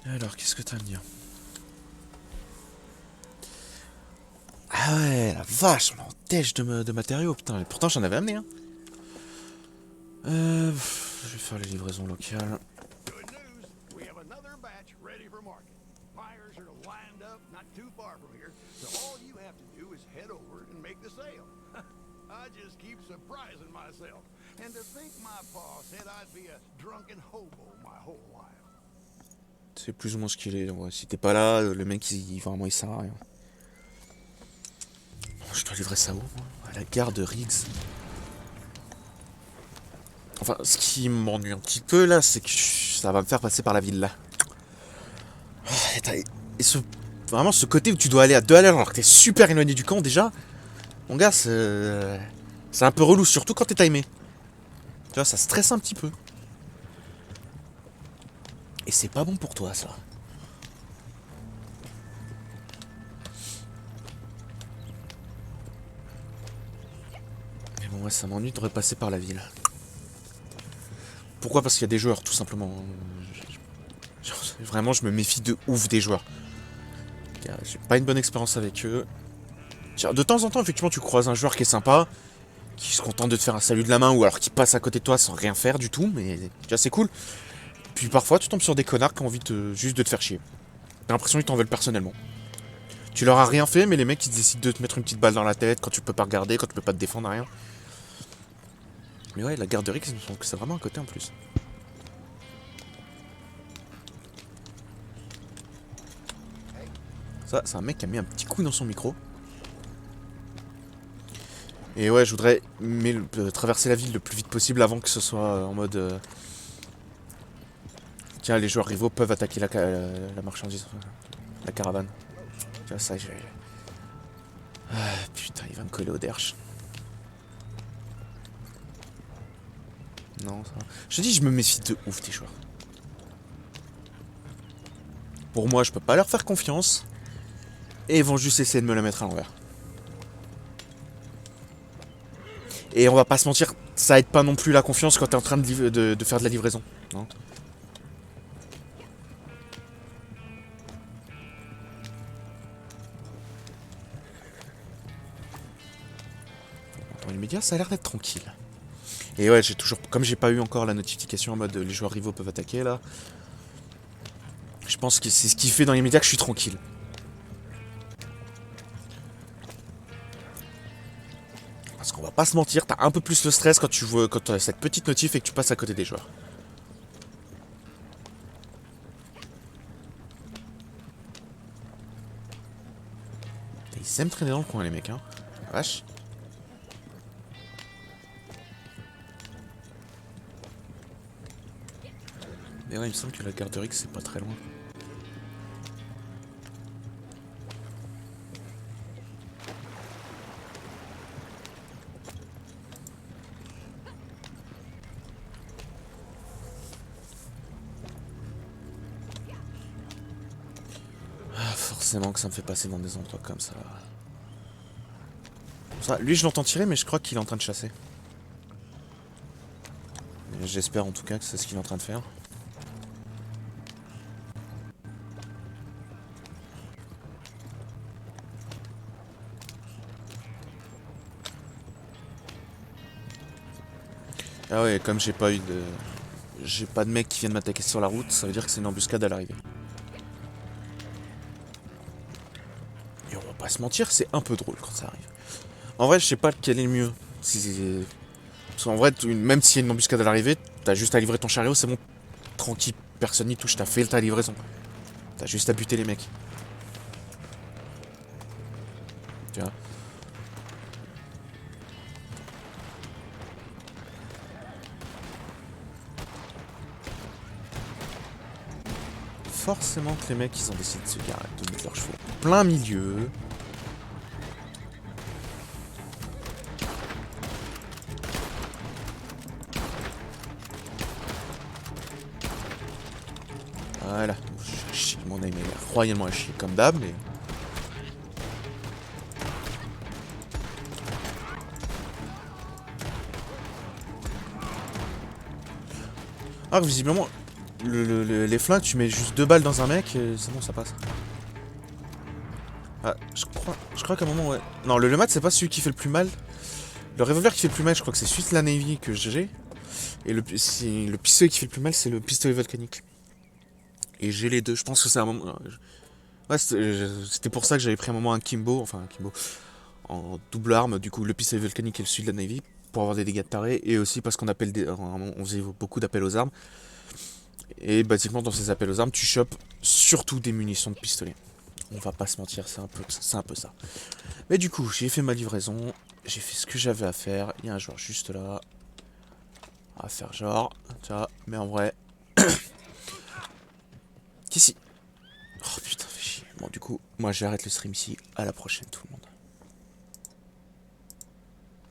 Alors, qu'est-ce que t'as à me dire? Ah ouais, la vache, on est en tèche de matériaux, putain. Et pourtant, j'en avais amené, hein. Je vais faire les livraisons locales. Good news, we have another batch ready for market. Buyers are lined up not too far from here, so all you have to do is head over and make the sale. I just keep surprising myself. And to think my pa said I'd be a drunken hobo my whole life. C'est plus ou moins ce qu'il est. Ouais. Si t'es pas là, le mec, vraiment, il sert à rien. Je dois livrer ça où, moi? À la gare de Riggs. Enfin, ce qui m'ennuie un petit peu là, c'est que ça va me faire passer par la ville là. Et vraiment ce côté où tu dois aller à 2 à l'heure alors que t'es super éloigné du camp déjà, mon gars, c'est un peu relou, surtout quand t'es timé. Tu vois, ça stresse un petit peu. Et c'est pas bon pour toi, ça. Mais bon, ouais, ça m'ennuie de repasser par la ville. Pourquoi? Parce qu'il y a des joueurs, tout simplement. Vraiment, je me méfie de ouf des joueurs. J'ai pas une bonne expérience avec eux. De temps en temps, effectivement, tu croises un joueur qui est sympa, qui se contente de te faire un salut de la main, ou alors qui passe à côté de toi sans rien faire du tout, mais déjà c'est cool. Puis parfois, tu tombes sur des connards qui ont envie juste de te faire chier. T'as l'impression qu'ils t'en veulent personnellement. Tu leur as rien fait, mais les mecs ils décident de te mettre une petite balle dans la tête quand tu peux pas regarder, quand tu peux pas te défendre, rien. Mais ouais, la garderie, c'est vraiment un côté en plus. Ça, c'est un mec qui a mis un petit coup dans son micro. Et ouais, je voudrais traverser la ville le plus vite possible avant que ce soit en mode... Tiens, les joueurs rivaux peuvent attaquer la marchandise, la caravane. Tu vois, ça, je vais... Ah, putain, il va me coller au derche. Non, ça va. Je te dis, je me méfie de ouf des joueurs. Pour moi, je peux pas leur faire confiance. Et ils vont juste essayer de me la mettre à l'envers. Et on va pas se mentir, ça aide pas non plus la confiance quand t'es en train de faire de la livraison. Non. Dans les médias, ça a l'air d'être tranquille. Et ouais, comme j'ai pas eu encore la notification en mode les joueurs rivaux peuvent attaquer là, je pense que c'est ce qui fait dans les médias que je suis tranquille. Parce qu'on va pas se mentir, t'as un peu plus le stress quand t'as cette petite notif et que tu passes à côté des joueurs. Ils aiment traîner dans le coin les mecs, hein. Vache. Mais ouais, il me semble que la garderie c'est pas très loin. Forcément que ça me fait passer dans des endroits comme ça. Lui je l'entends tirer mais je crois qu'il est en train de chasser. J'espère en tout cas que c'est ce qu'il est en train de faire. Ah ouais, comme j'ai pas de mecs qui viennent m'attaquer sur la route, ça veut dire que c'est une embuscade à l'arrivée. Et on va pas se mentir, c'est un peu drôle quand ça arrive. En vrai, je sais pas quel est le mieux. Parce qu'en vrai, même s'il y a une embuscade à l'arrivée, t'as juste à livrer ton chariot, c'est bon. Tranquille, personne n'y touche, t'as fait ta livraison. T'as juste à buter les mecs. Tu vois. Forcément que les mecs, ils ont décidé de se garer, de mettre leurs chevaux plein milieu. Voilà. Mon aim est royalement à chier comme d'hab, mais... Ah, visiblement, les flingues, tu mets juste 2 balles dans un mec, et c'est bon, ça passe. Ah, je crois qu'à un moment, ouais. Non, le mat, c'est pas celui qui fait le plus mal. Le revolver qui fait le plus mal, je crois que c'est celui de la Navy que j'ai. Et le pistolet qui fait le plus mal, c'est le pistolet volcanique. Et j'ai les deux, je pense que c'est un moment... Ouais, c'était pour ça que j'avais pris un moment un Kimbo, en double arme, du coup le pistolet volcanique et le celui de la Navy, pour avoir des dégâts de taré, et aussi parce qu'on on faisait beaucoup d'appels aux armes. Et basiquement dans ces appels aux armes, tu chopes surtout des munitions de pistolet. On va pas se mentir, c'est un peu ça. Mais du coup, j'ai fait ma livraison, j'ai fait ce que j'avais à faire, il y a un joueur juste là. On va faire genre, tu vois, mais en vrai... Qu'ici. Oh putain, fais chier. Bon, du coup, moi j'arrête le stream ici. À la prochaine, tout le monde.